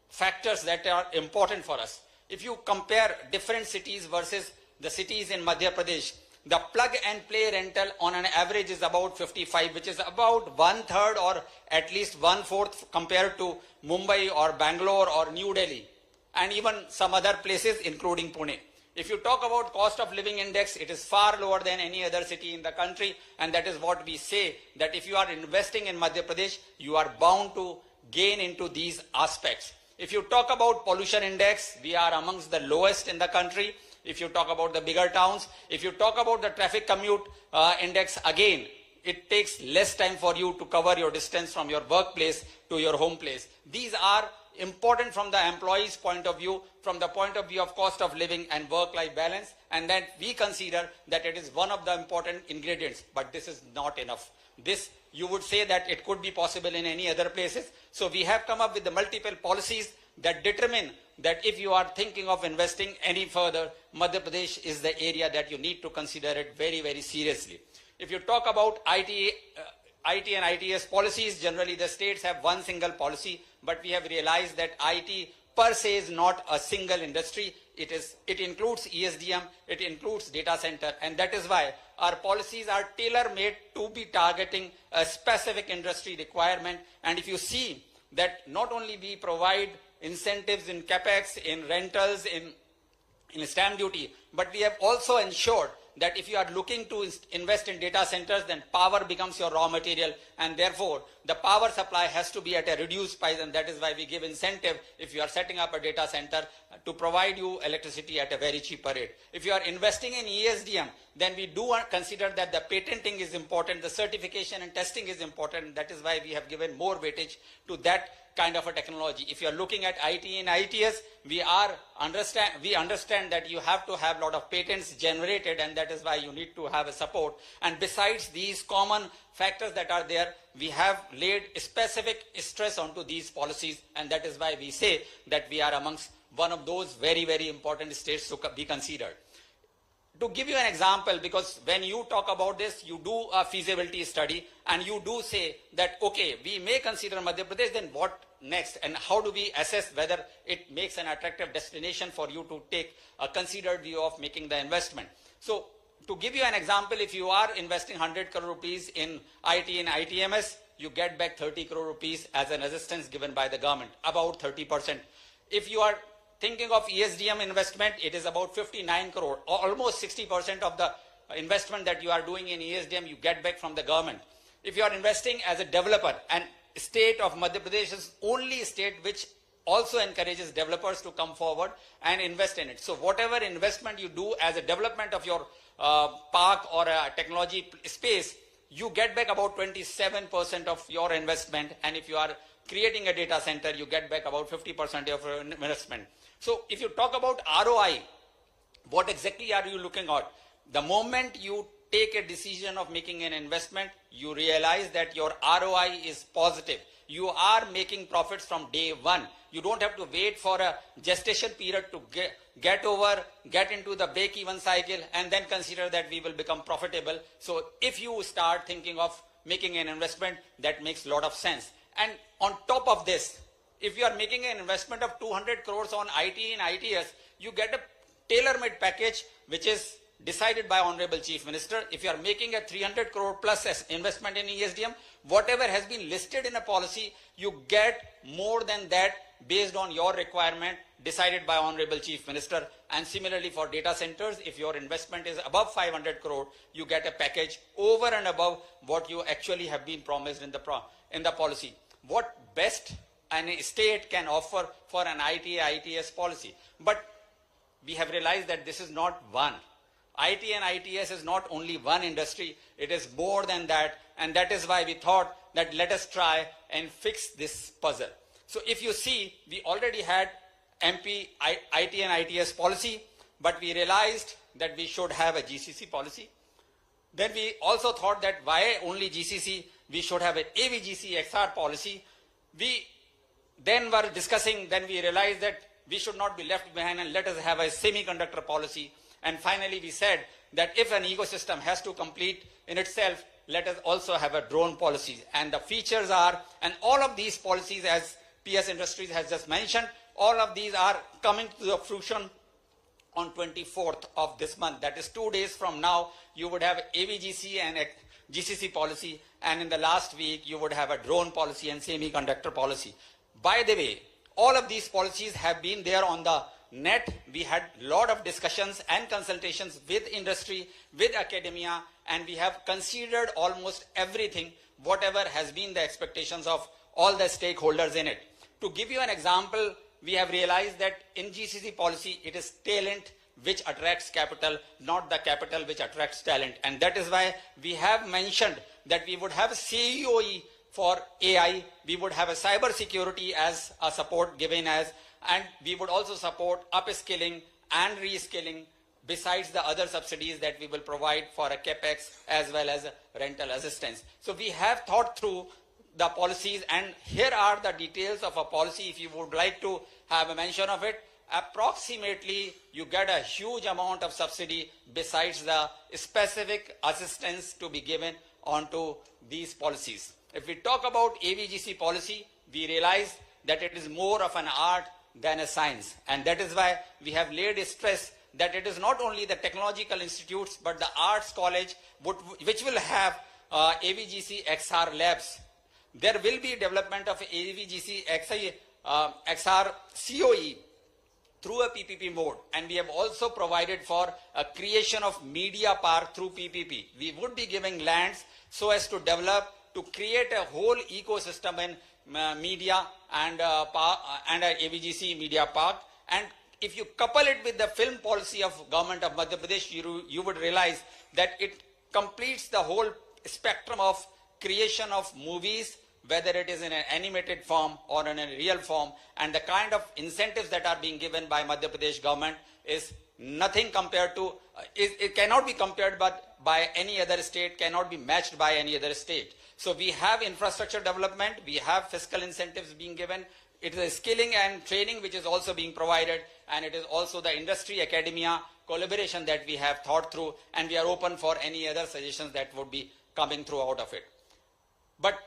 Speaker 5: factors that are important for us. If you compare different cities versus the cities in Madhya Pradesh, the plug and play rental on an average is about 55, which is about 1/3 or at least 1/4 compared to Mumbai or Bangalore or New Delhi, and even some other places including Pune. If you talk about cost of living index, it is far lower than any other city in the country, and that is what we say, that if you are investing in Madhya Pradesh, you are bound to gain into these aspects. If you talk about pollution index, we are amongst the lowest in the country. If you talk about the bigger towns, if you talk about the traffic commute index, again, it takes less time for you to cover your distance from your workplace to your home place. These are important from the employee's point of view, from the point of view of cost of living and work-life balance, and that we consider that it is one of the important ingredients, but this is not enough. This, you would say that it could be possible in any other places. So we have come up with the multiple policies that determine that if you are thinking of investing any further, Madhya Pradesh is the area that you need to consider it very, very seriously. If you talk about IT and ITS policies, generally the states have one single policy, but we have realized that IT per se is not a single industry. It includes ESDM, it includes data center, and that is why our policies are tailor-made to be targeting a specific industry requirement. And if you see that not only we provide incentives in capex, in rentals, in stamp duty, but we have also ensured that if you are looking to invest in data centers, then power becomes your raw material, and therefore the power supply has to be at a reduced price, and that is why we give incentive if you are setting up a data center to provide you electricity at a very cheaper rate. If you are investing in ESDM, then we do consider that the patenting is important, the certification and testing is important, and that is why we have given more weightage to that kind of a technology. If you are looking at IT and ITS, we understand that you have to have a lot of patents generated, and that is why you need to have a support. And besides these common factors that are there, we have laid specific stress onto these policies, and that is why we say that we are amongst one of those very, very important states to be considered. To give you an example, because when you talk about this, you do a feasibility study and you do say that, okay, we may consider Madhya Pradesh, then what next? And how do we assess whether it makes an attractive destination for you to take a considered view of making the investment? So to give you an example, if you are investing 100 crore rupees in IT and ITMS, you get back 30 crore rupees as an assistance given by the government, about 30%. If you are thinking of ESDM investment, it is about 59 crore, or almost 60% of the investment that you are doing in ESDM, you get back from the government. If you are investing as a developer, and state of Madhya Pradesh is only state which also encourages developers to come forward and invest in it. So whatever investment you do as a development of your park or a technology space, you get back about 27% of your investment. And if you are creating a data center, you get back about 50% of your investment. So if you talk about ROI, what exactly are you looking at? The moment you take a decision of making an investment, you realize that your ROI is positive. You are making profits from day one. You don't have to wait for a gestation period to get into the break-even cycle and then consider that we will become profitable. So if you start thinking of making an investment, that makes a lot of sense. And on top of this, if you are making an investment of 200 crores on IT and ITS, you get a tailor-made package which is decided by Honorable Chief Minister. If you are making a 300 crore plus investment in ESDM, whatever has been listed in a policy, you get more than that based on your requirement decided by Honorable Chief Minister. And similarly for data centers, if your investment is above 500 crore, you get a package over and above what you actually have been promised in the policy. What best a state can offer for an IT-ITS policy? But we have realized that this is not one. IT and ITS is not only one industry, it is more than that, and that is why we thought that let us try and fix this puzzle. So if you see, we already had MP IT and ITS policy, but we realized that we should have a GCC policy. Then we also thought that why only GCC, we should have an AVGC XR policy. We then were discussing, then we realized that we should not be left behind and let us have a semiconductor policy. And finally we said that if an ecosystem has to complete in itself, let us also have a drone policy. And the features are, and all of these policies, as PS Industries has just mentioned, all of these are coming to the fruition on 24th of this month. That is 2 days from now, you would have AVGC and a GCC policy, and in the last week you would have a drone policy and semiconductor policy. By the way, all of these policies have been there on the net. We had a lot of discussions and consultations with industry, with academia, and we have considered almost everything, whatever has been the expectations of all the stakeholders in it. To give you an example, we have realized that in GCC policy, it is talent which attracts capital, not the capital which attracts talent. And that is why we have mentioned that we would have COE for AI. We would have a cyber security as a support given as, and we would also support upskilling and reskilling besides the other subsidies that we will provide for a capex as well as rental assistance. So we have thought through the policies, and here are the details of a policy if you would like to have a mention of it. Approximately you get a huge amount of subsidy besides the specific assistance to be given onto these policies. If we talk about AVGC policy, we realize that it is more of an art than a science, and that is why we have laid a stress that it is not only the technological institutes but the arts college which will have AVGC XR labs. There will be development of AVGC XR COE through a PPP mode, and we have also provided for a creation of media park through PPP. We would be giving lands so as to develop, to create a whole ecosystem in media and a AVGC media park. And if you couple it with the film policy of government of Madhya Pradesh, you would realize that it completes the whole spectrum of creation of movies, whether it is in an animated form or in a real form, and the kind of incentives that are being given by Madhya Pradesh government is nothing compared to, it cannot be compared by any other state, cannot be matched by any other state. So we have infrastructure development, we have fiscal incentives being given, it is a skilling and training which is also being provided, and it is also the industry academia collaboration that we have thought through, and we are open for any other suggestions that would be coming through out of it. But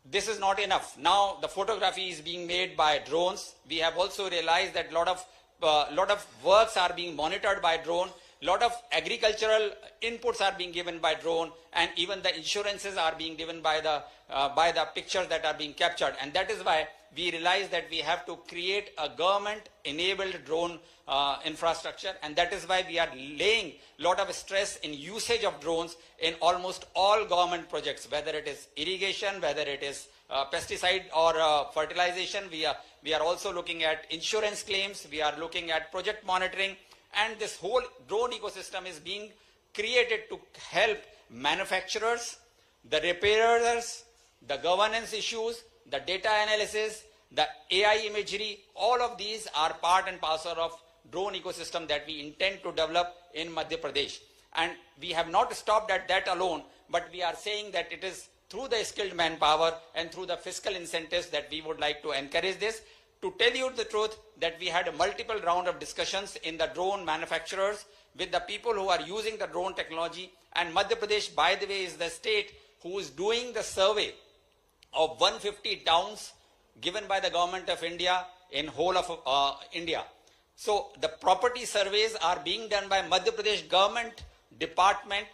Speaker 5: this is not enough. Now the photography is being made by drones. We have also realized that lot of works are being monitored by drone. Lot of agricultural inputs are being given by drone, and even the insurances are being given by the pictures that are being captured. And that is why we realize that we have to create a government-enabled drone infrastructure, and that is why we are laying a lot of stress in usage of drones in almost all government projects, whether it is irrigation, whether it is pesticide or fertilization. We are also looking at insurance claims, we are looking at project monitoring, and this whole drone ecosystem is being created to help manufacturers, the repairers, the governance issues, the data analysis, the AI imagery. All of these are part and parcel of drone ecosystem that we intend to develop in Madhya Pradesh. And we have not stopped at that alone, but we are saying that it is through the skilled manpower and through the fiscal incentives that we would like to encourage this. To tell you the truth, that we had a multiple round of discussions in the drone manufacturers with the people who are using the drone technology. And Madhya Pradesh, by the way, is the state who is doing the survey of 150 towns given by the government of India in whole of India. So the property surveys are being done by Madhya Pradesh government department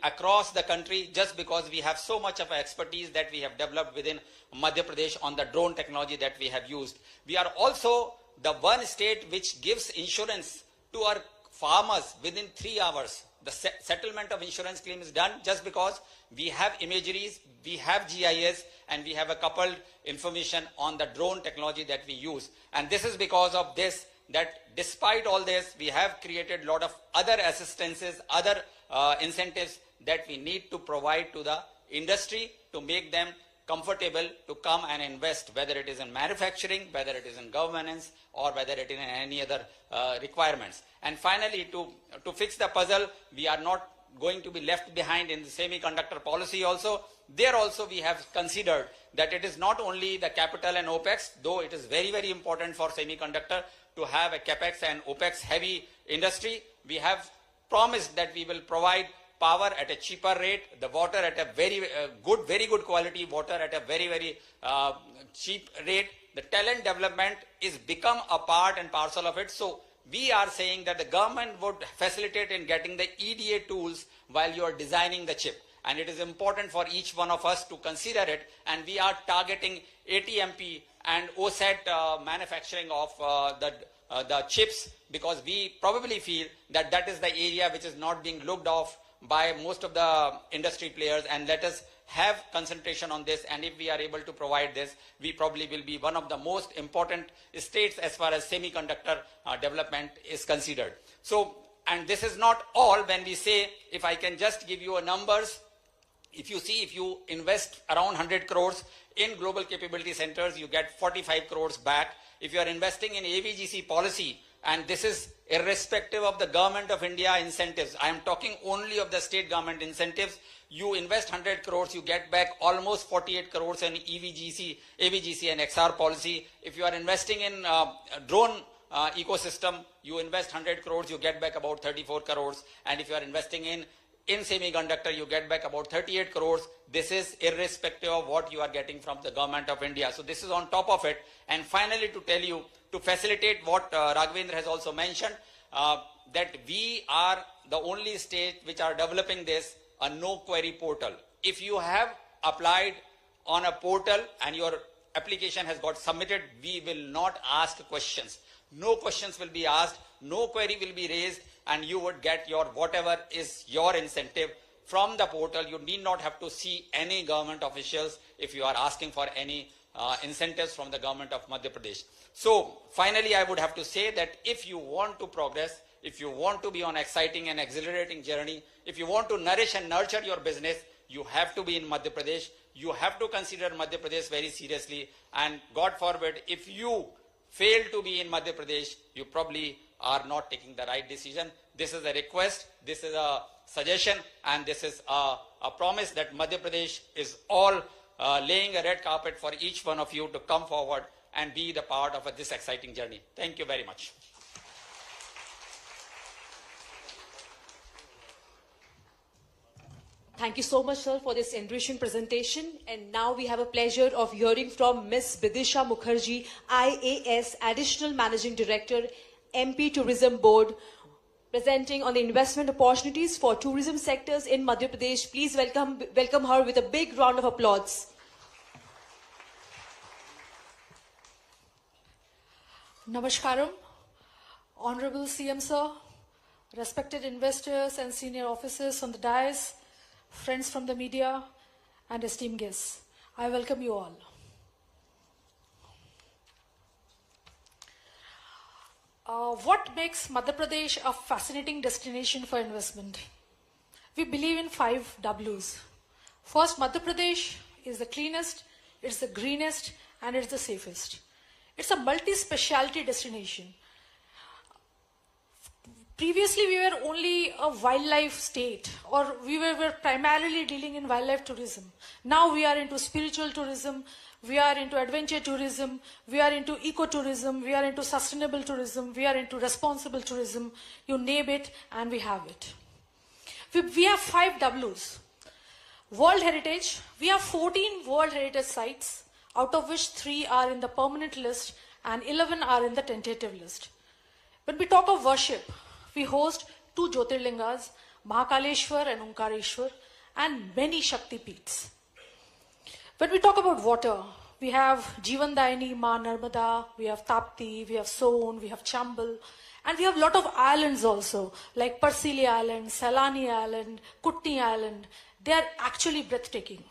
Speaker 5: across the country, just because we have so much of expertise that we have developed within Madhya Pradesh on the drone technology that we have used. We are also the one state which gives insurance to our farmers within 3 hours. The settlement of insurance claim is done just because we have imageries, we have GIS, and we have a coupled information on the drone technology that we use. And this is because of this, that despite all this, we have created a lot of other assistances, other incentives that we need to provide to the industry to make them comfortable to come and invest, whether it is in manufacturing, whether it is in governance, or whether it is in any other requirements. And finally, to fix the puzzle, we are not going to be left behind in the semiconductor policy also. There also we have considered that it is not only the capital and OPEX, though it is very, very important for semiconductor to have a CAPEX and OPEX heavy industry. We have promised that we will provide power at a cheaper rate, the water at a very good quality water at a very, very cheap rate. The talent development is become a part and parcel of it. So we are saying that the government would facilitate in getting the EDA tools while you are designing the chip. And it is important for each one of us to consider it. And we are targeting ATMP and OSAT manufacturing of the chips, because we probably feel that that is the area which is not being looked off by most of the industry players, and let us have concentration on this. And if we are able to provide this, we probably will be one of the most important states as far as semiconductor development is considered. So, and this is not all. When we say, if I can just give you a numbers, If you see, if you invest around 100 crores in global capability centers, you get 45 crores back. If you are investing in AVGC policy, and this is irrespective of the government of India incentives, I am talking only of the state government incentives, you invest 100 crores, you get back almost 48 crores in AVGC and XR policy. If you are investing in drone ecosystem, you invest 100 crores, you get back about 34 crores. And if you are investing in semiconductor, you get back about 38 crores. This is irrespective of what you are getting from the government of India. So this is on top of it. And finally, to tell you, to facilitate what Raghavendra has also mentioned, that we are the only state which are developing this, a no query portal. If you have applied on a portal and your application has got submitted, we will not ask questions. No questions will be asked, no query will be raised, and you would get your whatever is your incentive from the portal. You need not have to see any government officials if you are asking for any incentives from the government of Madhya Pradesh. So finally, I would have to say that if you want to progress, if you want to be on exciting and exhilarating journey, if you want to nourish and nurture your business, you have to be in Madhya Pradesh. You have to consider Madhya Pradesh very seriously. And God forbid, if you fail to be in Madhya Pradesh, you probably are not taking the right decision. This is a request, this is a suggestion, and this is a promise that Madhya Pradesh is all laying a red carpet for each one of you to come forward and be the part of this exciting journey. Thank you very much.
Speaker 1: Thank you so much, sir, for this enriching presentation. And now we have a pleasure of hearing from Ms. Bidisha Mukherjee, IAS, Additional Managing Director, MP Tourism Board, presenting on the investment opportunities for tourism sectors in Madhya Pradesh. Please welcome her with a big round of applause.
Speaker 6: Namaskaram, Honorable CM Sir, respected investors and senior officers on the dais, friends from the media, and esteemed guests. I welcome you all. What makes Madhya Pradesh a fascinating destination for investment? We believe in 5 W's. First, Madhya Pradesh is the cleanest, it's the greenest, and it's the safest. It's a multi-speciality destination. Previously, we were only a wildlife state, or we were primarily dealing in wildlife tourism. Now we are into spiritual tourism, we are into adventure tourism, we are into ecotourism, we are into sustainable tourism, we are into responsible tourism. You name it, and we have it. We have 5 W's. World Heritage, we have 14 World Heritage sites, out of which 3 are in the permanent list and 11 are in the tentative list. When we talk of worship, we host 2 Jyotirlingas, Mahakaleshwar and Omkareshwar, and many Shakti Peeths. When we talk about water, we have Jeevandayini, Ma Narmada, we have Tapti, we have Son, we have Chambal, and we have a lot of islands also, like Parsili Island, Salani Island, Kutni Island. They are actually breathtaking.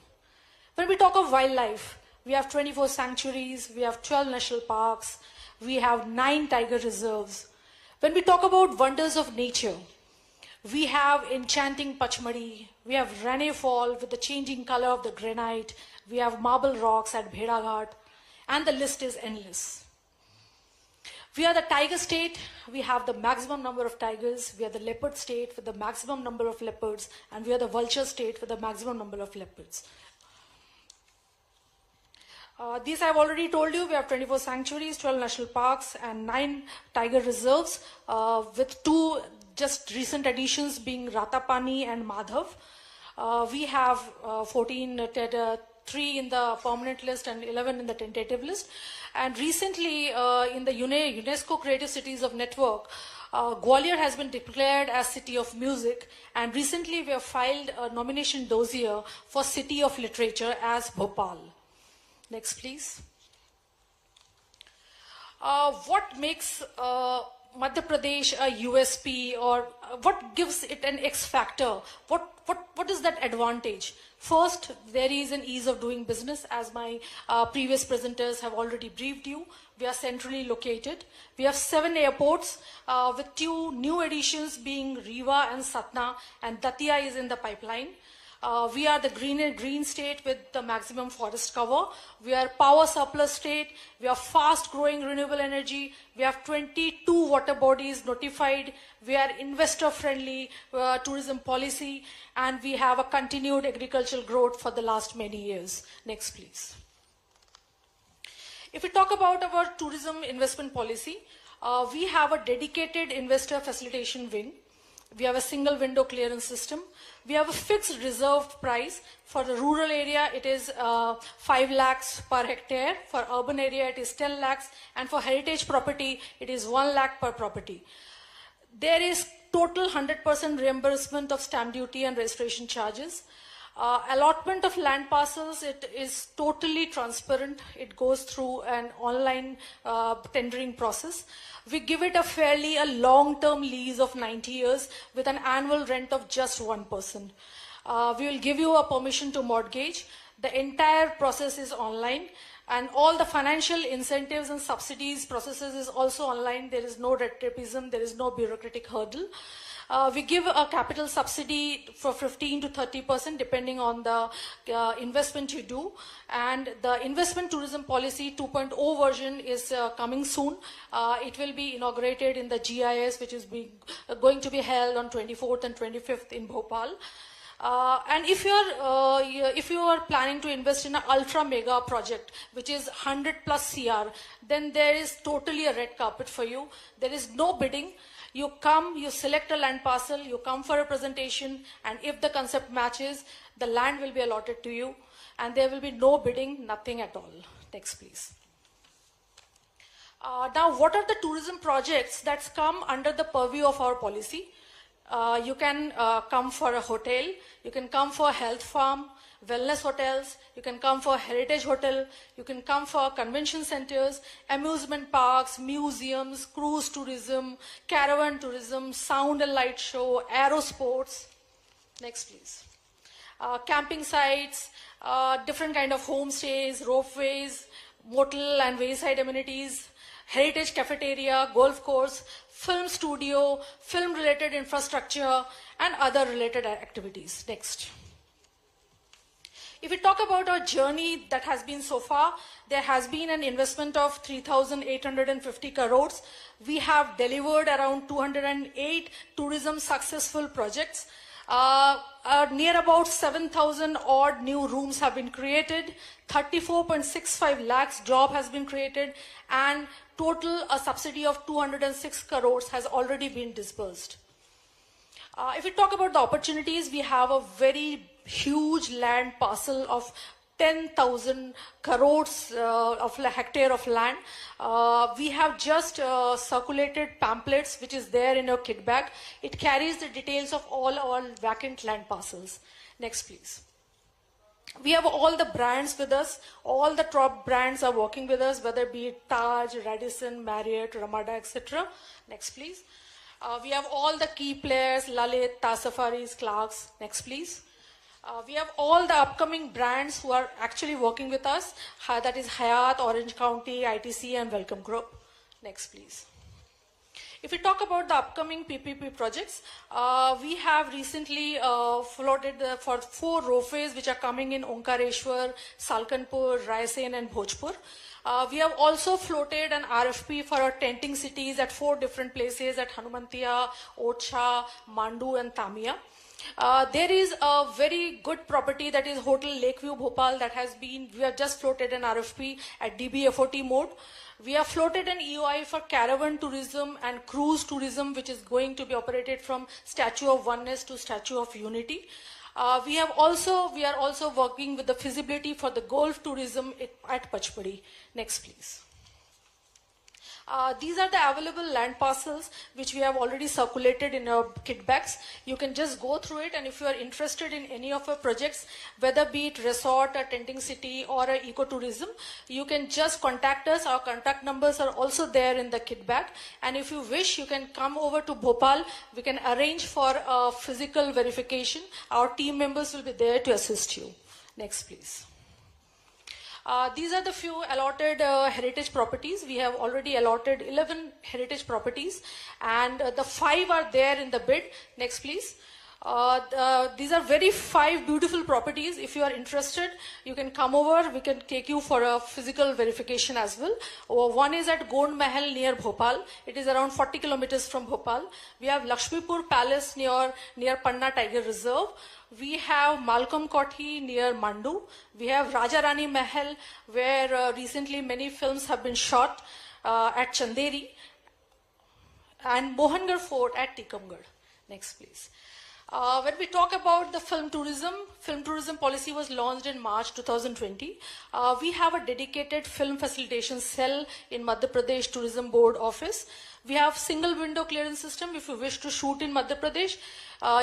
Speaker 6: When we talk of wildlife, we have 24 sanctuaries, we have 12 national parks, we have 9 tiger reserves. When we talk about wonders of nature, we have enchanting Pachmadi, we have Rane Fall with the changing color of the granite, we have marble rocks at Bheda Ghat, and the list is endless. We are the tiger state, we have the maximum number of tigers, we are the leopard state with the maximum number of leopards, and we are the vulture state with the maximum number of leopards. These I've already told you. We have 24 sanctuaries, 12 national parks, and 9 tiger reserves, with 2 just recent additions being Ratapani and Madhav. We have 3 in the permanent list and 11 in the tentative list. And recently, in the UNESCO Creative Cities of Network, Gwalior has been declared as City of Music, and recently we have filed a nomination dossier for City of Literature as Bhopal. Next, please. What makes Madhya Pradesh a USP, or what gives it an X factor? What is that advantage? First, there is an ease of doing business, as my previous presenters have already briefed you. We are centrally located. We have 7 airports, with 2 new additions being Rewa and Satna, and Datia is in the pipeline. We are the green state with the maximum forest cover. We are power surplus state. We are fast growing renewable energy. We have 22 water bodies notified. We are investor friendly tourism policy, and we have a continued agricultural growth for the last many years. Next, please. If we talk about our tourism investment policy, we have a dedicated investor facilitation wing. We have a single window clearance system. We have a fixed reserved price. For the rural area, it is 5 lakhs per hectare. For urban area, it is 10 lakhs. And for heritage property, it is 1 lakh per property. There is total 100% reimbursement of stamp duty and registration charges. Allotment of land parcels, it is totally transparent. It goes through an online tendering process. We give it a long-term lease of 90 years with an annual rent of just 1%. We will give you a permission to mortgage. The entire process is online, and all the financial incentives and subsidies processes is also online. There is no red tapeism, there is no bureaucratic hurdle. We give a capital subsidy for 15 to 30% depending on the investment you do. And the investment tourism policy 2.0 version is coming soon. It will be inaugurated in the GIS, which is going to be held on 24th and 25th in Bhopal. And if you are planning to invest in an ultra mega project, which is 100 plus CR, then there is totally a red carpet for you. There is no bidding. You come, you select a land parcel, you come for a presentation, and if the concept matches, the land will be allotted to you, and there will be no bidding, nothing at all. Next, please. Now, what are the tourism projects that's come under the purview of our policy? You can come for a hotel, you can come for a health farm, wellness hotels, you can come for a heritage hotel, you can come for convention centers, amusement parks, museums, cruise tourism, caravan tourism, sound and light show, aero sports. Next, please. Camping sites, different kind of homestays, ropeways, motel and wayside amenities, heritage cafeteria, golf course, film studio, film related infrastructure, and other related activities. Next. If we talk about our journey that has been so far, there has been an investment of 3,850 crores. We have delivered around 208 tourism successful projects. Near about 7,000 odd new rooms have been created. 34.65 lakhs job has been created, and total a subsidy of 206 crores has already been disbursed. If we talk about the opportunities, we have a very huge land parcel of 10,000 crores of hectare of land. We have just circulated pamphlets, which is there in your kit bag. It carries the details of all our vacant land parcels. Next, please. We have all the brands with us. All the top brands are working with us, whether it be Taj, Radisson, Marriott, Ramada, etc. Next, please. We have all the key players, Lalit, Taj Safaris, Clarks. Next, please. We have all the upcoming brands who are actually working with us. That is Hyatt, Orange County, ITC, and Welcome Group. Next, please. If we talk about the upcoming PPP projects, we have recently floated for 4 ropeways which are coming in Omkareshwar, Salkanpur, Raisen, and Bhojpur. We have also floated an RFP for our tenting cities at 4 different places at Hanumantia, Ocha, Mandu, and Tamia. There is a very good property that is Hotel Lakeview Bhopal that has been, we have just floated an RFP at DBFOT mode. We have floated an EOI for caravan tourism and cruise tourism, which is going to be operated from Statue of Oneness to Statue of Unity. We are also working with the feasibility for the golf tourism at Pachpadi. Next, please. These are the available land parcels which we have already circulated in our kit bags. You can just go through it, and if you are interested in any of our projects, whether be it resort, a tenting city, or a ecotourism, you can just contact us. Our contact numbers are also there in the kit bag. And if you wish, you can come over to Bhopal. We can arrange for a physical verification. Our team members will be there to assist you. Next, please. These are the few allotted heritage properties. We have already allotted 11 heritage properties, and the 5 are there in the bid. Next, please. These are very 5 beautiful properties. If you are interested, you can come over. We can take you for a physical verification as well. One is at Gond Mahal near Bhopal. It is around 40 kilometers from Bhopal. We have Lakshmipur Palace near Panna Tiger Reserve. We have Malcolm Kothi near Mandu. We have Raja Rani Mahal, where recently many films have been shot at Chanderi. And Mohangarh Fort at Tikamgarh. Next, please. When we talk about the film tourism policy was launched in March 2020. We have a dedicated film facilitation cell in Madhya Pradesh Tourism Board office. We have single window clearance system. If you wish to shoot in Madhya Pradesh,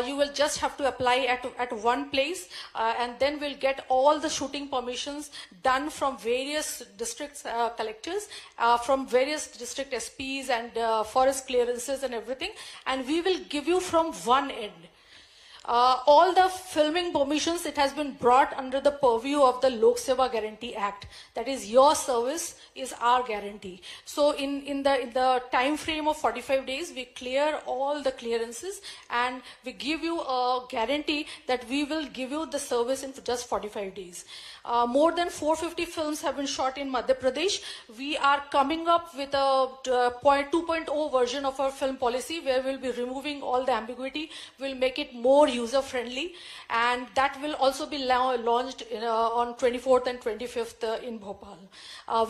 Speaker 6: you will just have to apply at one place, and then we'll get all the shooting permissions done from various district collectors, from various district SPs and forest clearances and everything, and we will give you from one end. All the filming permissions, it has been brought under the purview of the Lok Seva Guarantee Act. That is, your service is our guarantee. So in the time frame of 45 days, we clear all the clearances and we give you a guarantee that we will give you the service in just 45 days. More than 450 films have been shot in Madhya Pradesh. We are coming up with a 2.0 version of our film policy where we'll be removing all the ambiguity. We'll make it more user-friendly, and that will also be launched on 24th and 25th in Bhopal.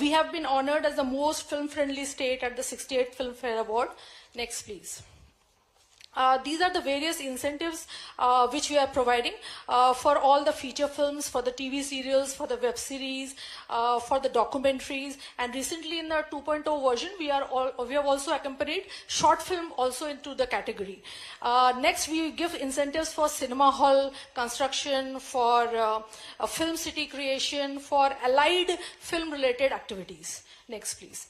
Speaker 6: We have been honored as the most film-friendly state at the 68th Filmfare Award. Next, please. These are the various incentives which we are providing for all the feature films, for the TV serials, for the web series, for the documentaries, and recently in the 2.0 version, we have also accompanied short film also into the category. Next, we give incentives for cinema hall construction, for film city creation, for allied film-related activities. Next, please.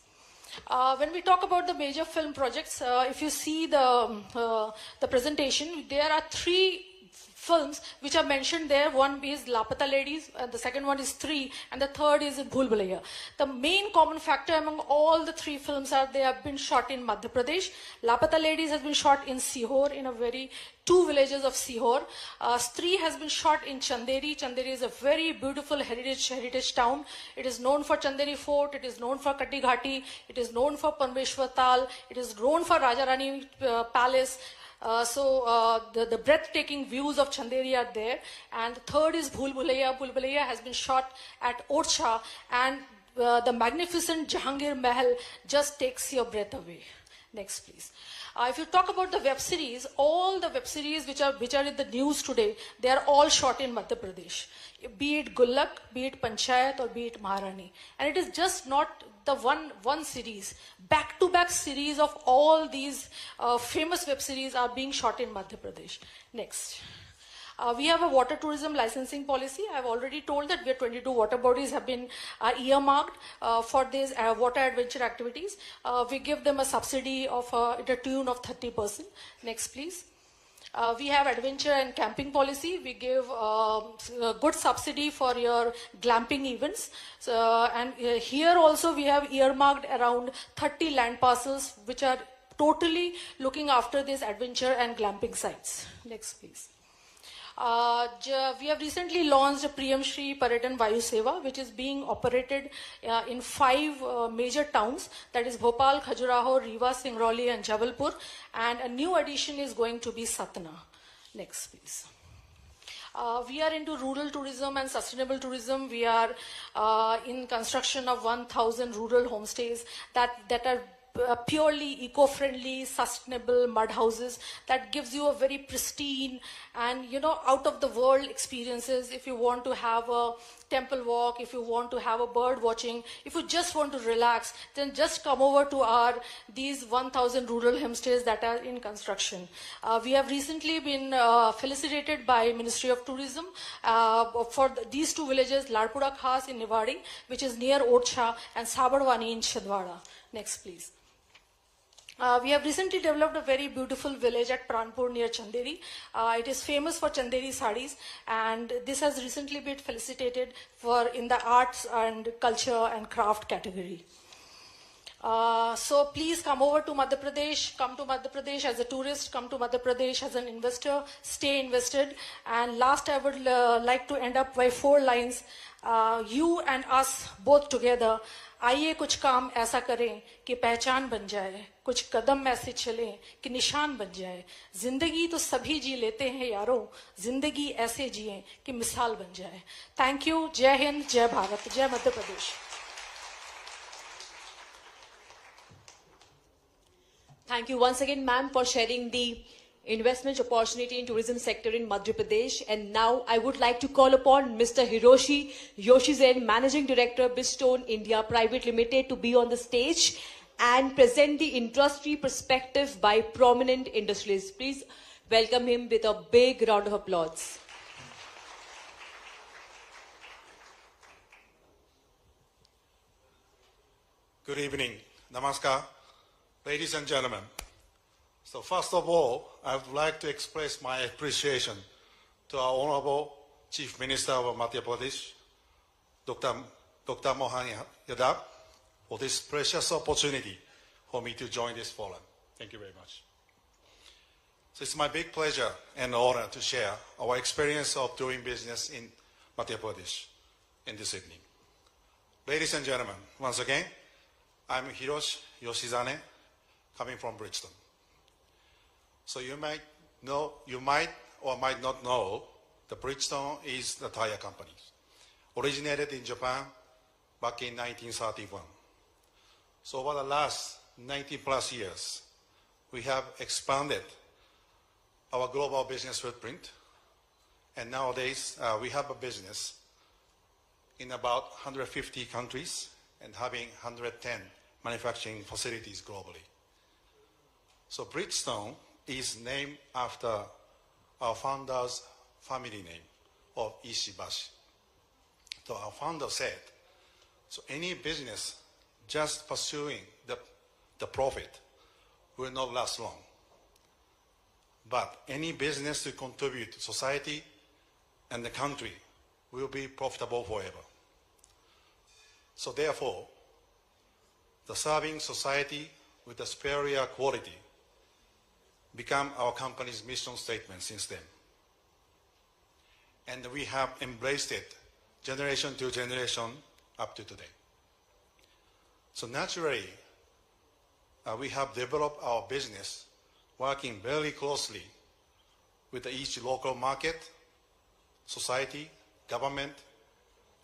Speaker 6: When we talk about the major film projects, if you see the presentation, there are 3 films which are mentioned there. One is Lapata Ladies, the second one is 3, and the third is Bhool Bhulaiya. The main common factor among all the 3 films are they have been shot in Madhya Pradesh. Lapata Ladies has been shot in Sihor, in a very 2 villages of Sihor. Stree has been shot in Chanderi. Chanderi is a very beautiful heritage town. It is known for Chanderi Fort. It is known for Katti Ghati. It is known for Parmeshwar Tal. It is known for Raja Rani Palace. The breathtaking views of Chanderi are there. And the third is Bhool Bhulaiya. Bhool Bhulaiya has been shot at Orcha, and the magnificent Jahangir Mahal just takes your breath away. Next, please. If you talk about the web series, all the web series which are in the news today, they are all shot in Madhya Pradesh. Be it Gullak, be it Panchayat, or be it Maharani. And it is just not the one series. Back-to-back series of all these famous web series are being shot in Madhya Pradesh. Next. We have a water tourism licensing policy. I've already told that 22 water bodies have been earmarked for these water adventure activities. We give them a subsidy of the tune of 30%. Next, please. We have adventure and camping policy. We give a good subsidy for your glamping events. Here also we have earmarked around 30 land parcels which are totally looking after these adventure and glamping sites. Next, please. We have recently launched a Priyam Shri Paratan Vayu Seva, which is being operated in 5 major towns, that is Bhopal, Khajuraho, Rewa, Singrauli, and Jabalpur, and a new addition is going to be Satna. Next, please. We are into rural tourism and sustainable tourism. We are in construction of 1,000 rural homestays that are purely eco-friendly, sustainable mud houses that gives you a very pristine and out of the world experiences. If you want to have a temple walk, if you want to have a bird watching, if you just want to relax, then just come over to these 1,000 rural homestays that are in construction. We have recently been felicitated by Ministry of Tourism for these 2 villages, Ladpura Khas in Niwadi, which is near Orcha, and Sabadwani in Chhindwara. Next, please. We have recently developed a very beautiful village at Pranpur near Chanderi. It is famous for Chanderi sarees, and this has recently been felicitated in the arts and culture and craft category. So please come over to Madhya Pradesh, come to Madhya Pradesh as a tourist, come to Madhya Pradesh as an investor, stay invested. And last I would like to end up by 4 lines. You and us both together, आइए कुछ काम ऐसा करें कि पहचान बन जाए, कुछ कदम ऐसे चलें कि निशान बन जाए. जिंदगी तो सभी जी लेते हैं यारों, जिंदगी ऐसे जिए कि मिसाल बन जाए. Thank you. जय हिंद, जय भारत, जय Madhya Pradesh.
Speaker 1: Thank you once again, ma'am, for sharing the investment opportunity in tourism sector in Madhya Pradesh. And now I would like to call upon Mr. Hiroshi Yoshizen, Managing Director, Bridgestone India Private Limited, to be on the stage and present the industry perspective by prominent industrialists. Please welcome him with a big round of applause.
Speaker 7: Good evening. Namaskar. Ladies and gentlemen, so first of all, I would like to express my appreciation to our Honorable Chief Minister of Madhya Pradesh, Dr. Mohan Yadav, for this precious opportunity for me to join this forum. Thank you very much. So it's my big pleasure and honor to share our experience of doing business in Madhya Pradesh in this evening. Ladies and gentlemen, once again, I'm Hiroshi Yoshizane, coming from Bridgestone. So you might or might not know that Bridgestone is the tire company. Originated in Japan back in 1931. So over the last 90 plus years, we have expanded our global business footprint. And nowadays, we have a business in about 150 countries and having 110 manufacturing facilities globally. So Bridgestone is named after our founder's family name of Ishibashi. So our founder said, so any business just pursuing the profit will not last long. But any business to contribute to society and the country will be profitable forever. So therefore, the serving society with a superior quality become our company's mission statement since then. And we have embraced it generation to generation up to today. So naturally, we have developed our business working very closely with each local market, society, government,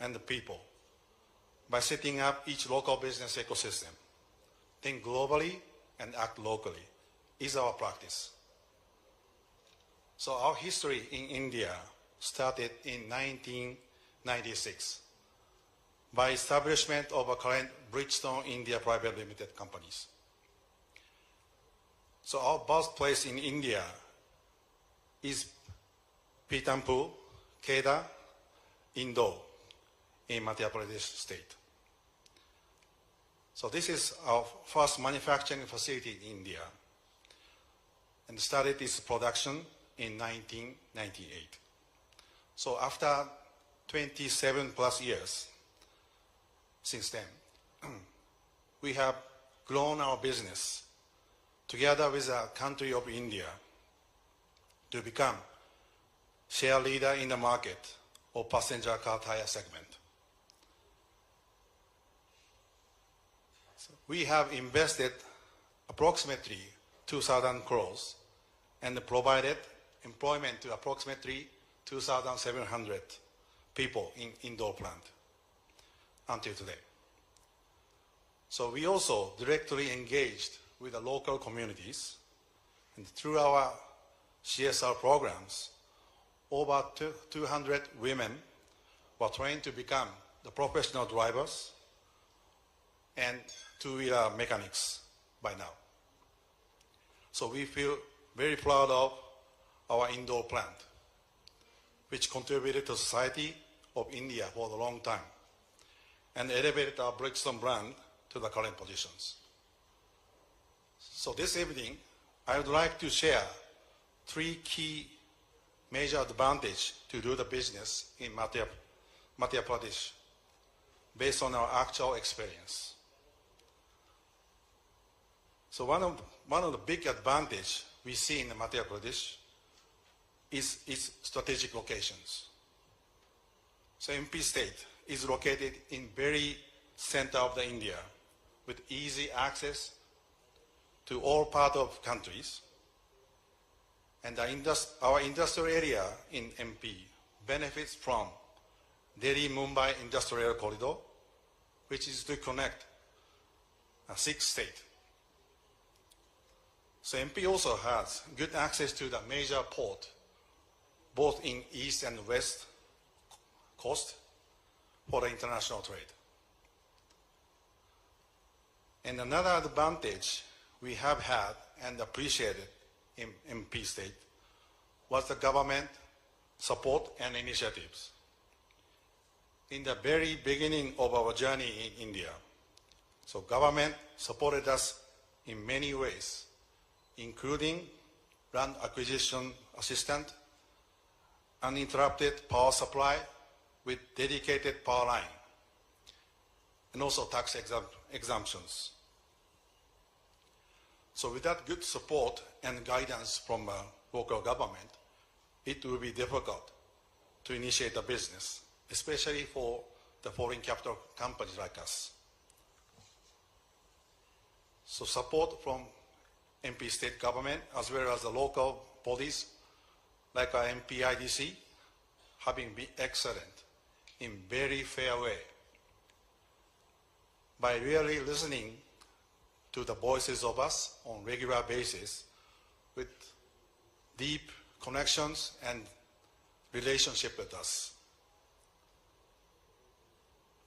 Speaker 7: and the people by setting up each local business ecosystem. Think globally and act locally is our practice. So our history in India started in 1996 by establishment of a current Bridgestone India Private Limited companies. So our birthplace in India is Pithampur, Kheda, Indore in Madhya Pradesh state. So this is our first manufacturing facility in India, and started its production in 1998. So after 27 plus years since then, we have grown our business together with the country of India to become share leader in the market of passenger car tire segment. So we have invested approximately 2,000 crores and provided employment to approximately 2,700 people in Indore plant until today. So we also directly engaged with the local communities, and through our CSR programs, over 200 women were trained to become the professional drivers and two-wheeler mechanics by now. So we feel very proud of our Indore plant, which contributed to society of India for a long time and elevated our Bridgestone brand to the current positions. So this evening, I would like to share 3 key major advantages to do the business in Madhya Pradesh based on our actual experience. So one of the big advantage we see in Madhya Pradesh is its strategic locations. So MP state is located in very center of the India with easy access to all parts of countries. And our industrial area in MP benefits from Delhi-Mumbai Industrial Corridor, which is to connect 6 states. So MP also has good access to the major port, both in east and west coast for the international trade. And another advantage we have had and appreciated in MP state was the government support and initiatives. In the very beginning of our journey in India, so government supported us in many ways, including land acquisition assistance, uninterrupted power supply with dedicated power line, and also tax exemptions. So with that good support and guidance from local government, it will be difficult to initiate a business, especially for the foreign capital companies like us. So support from MP state government as well as the local bodies like our MPIDC having been excellent in very fair way. By really listening to the voices of us on regular basis with deep connections and relationship with us.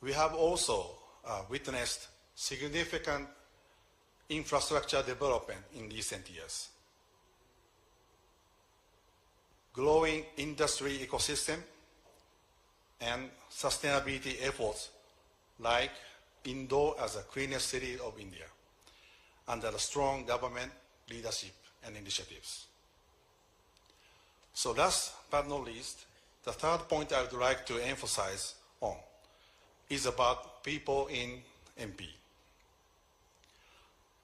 Speaker 7: We have also witnessed significant infrastructure development in recent years. Growing industry ecosystem and sustainability efforts like Indore as the cleanest city of India under a strong government leadership and initiatives. So last but not least, the third point I would like to emphasize on is about people in MP.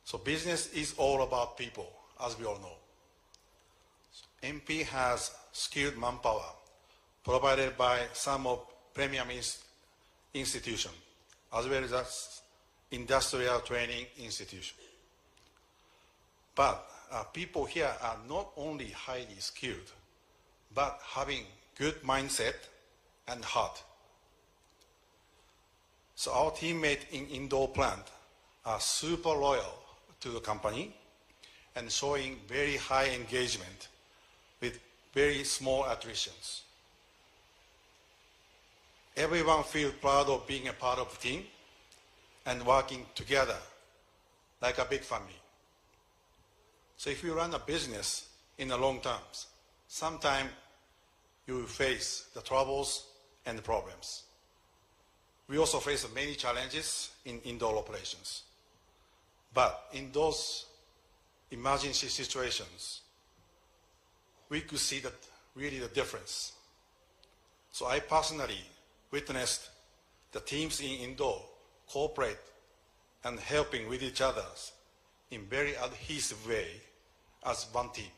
Speaker 7: So business is all about people, as we all know. MP has skilled manpower provided by some of premium institutions, as well as industrial training institutions. But people here are not only highly skilled, but having good mindset and heart. So our teammates in Indore plant are super loyal to the company and showing very high engagement with very small attritions. Everyone feels proud of being a part of the team and working together like a big family. So if you run a business in the long term, sometimes you will face the troubles and the problems. We also face many challenges in indoor operations. But in those emergency situations, we could see that really the difference. So I personally witnessed the teams in Indore cooperate and helping with each other in very adhesive way as one team,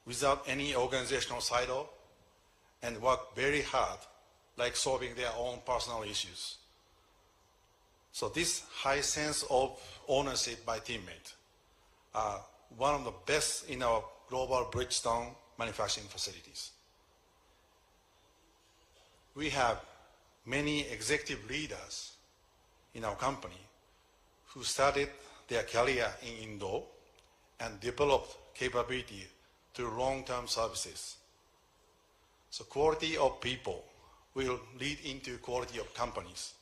Speaker 7: without any organizational silo, and work very hard like solving their own personal issues. So this high sense of ownership by teammates are one of the best in our global Bridgestone manufacturing facilities. We have many executive leaders in our company who started their career in Indore and developed capability through long-term services. So quality of people will lead into quality of companies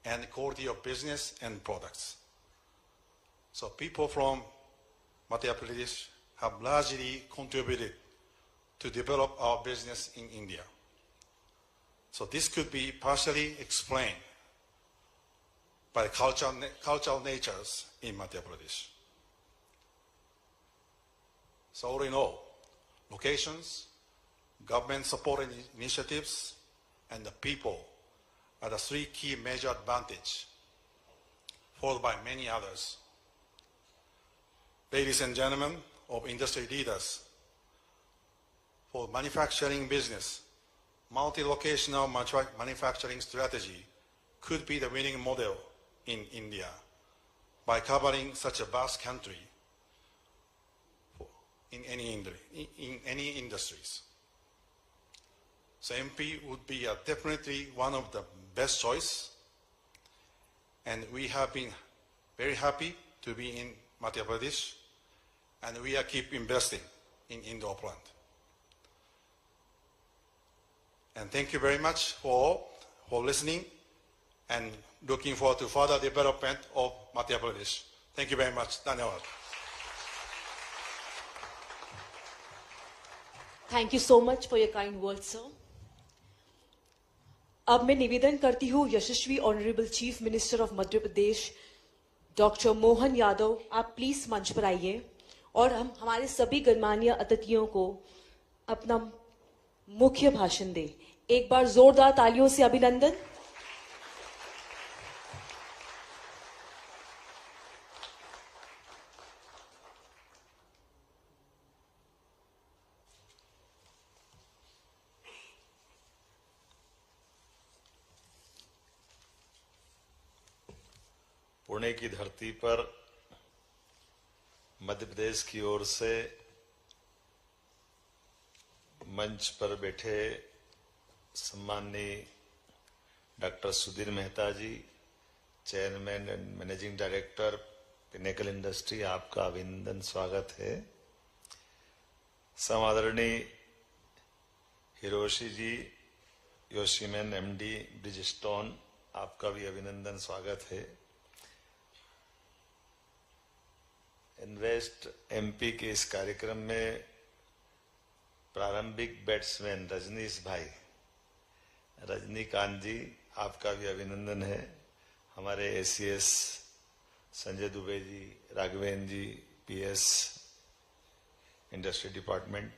Speaker 7: and quality of business and products. So people from Madhya Pradesh have largely contributed to develop our business in India. So this could be partially explained by cultural natures in Madhya Pradesh. So all in all, locations, government supported initiatives, and the people are the three key major advantages, followed by many others, ladies and gentlemen of industry leaders, for manufacturing business, multi-locational manufacturing strategy could be the winning model in India by covering such a vast country in any industries. So MP would be definitely one of the best choice, and we have been very happy to be in Madhya Pradesh, and we are keep investing in Indo plant. And thank you very much for listening and looking forward to further development of Madhya Pradesh. Thank you very much. Dhanyawad.
Speaker 1: Thank you so much for your kind word sir. अब मैं निवेदन करती हूँ यशस्वी honourable chief minister of Madhya Pradesh doctor Mohan Yadav, आप please मंच पर आइए और हम हमारे सभी गणमान्य अतिथियों को अपना मुख्य भाषण दें. एक बार जोरदार तालियों से अभिनंदन.
Speaker 8: पुणे की धरती पर मध्य प्रदेश की ओर से मंच पर बैठे सम्माननीय doctor Sudhir Mehta ji, chairman and managing director Pinnacle industry, आपका अभिनंदन स्वागत है. समादरणीय हिरोशी जी, योशीमैन एमडी ब्रिजस्टोन, आपका भी अभिनंदन स्वागत है. इन्वेस्ट एमपी के इस कार्यक्रम में प्रारंभिक बैट्समैन रजनीकांत जी, आपका भी अभिनंदन है. हमारे एसीएस संजय दुबे जी, राघवेंद्र जी, पीएस इंडस्ट्री डिपार्टमेंट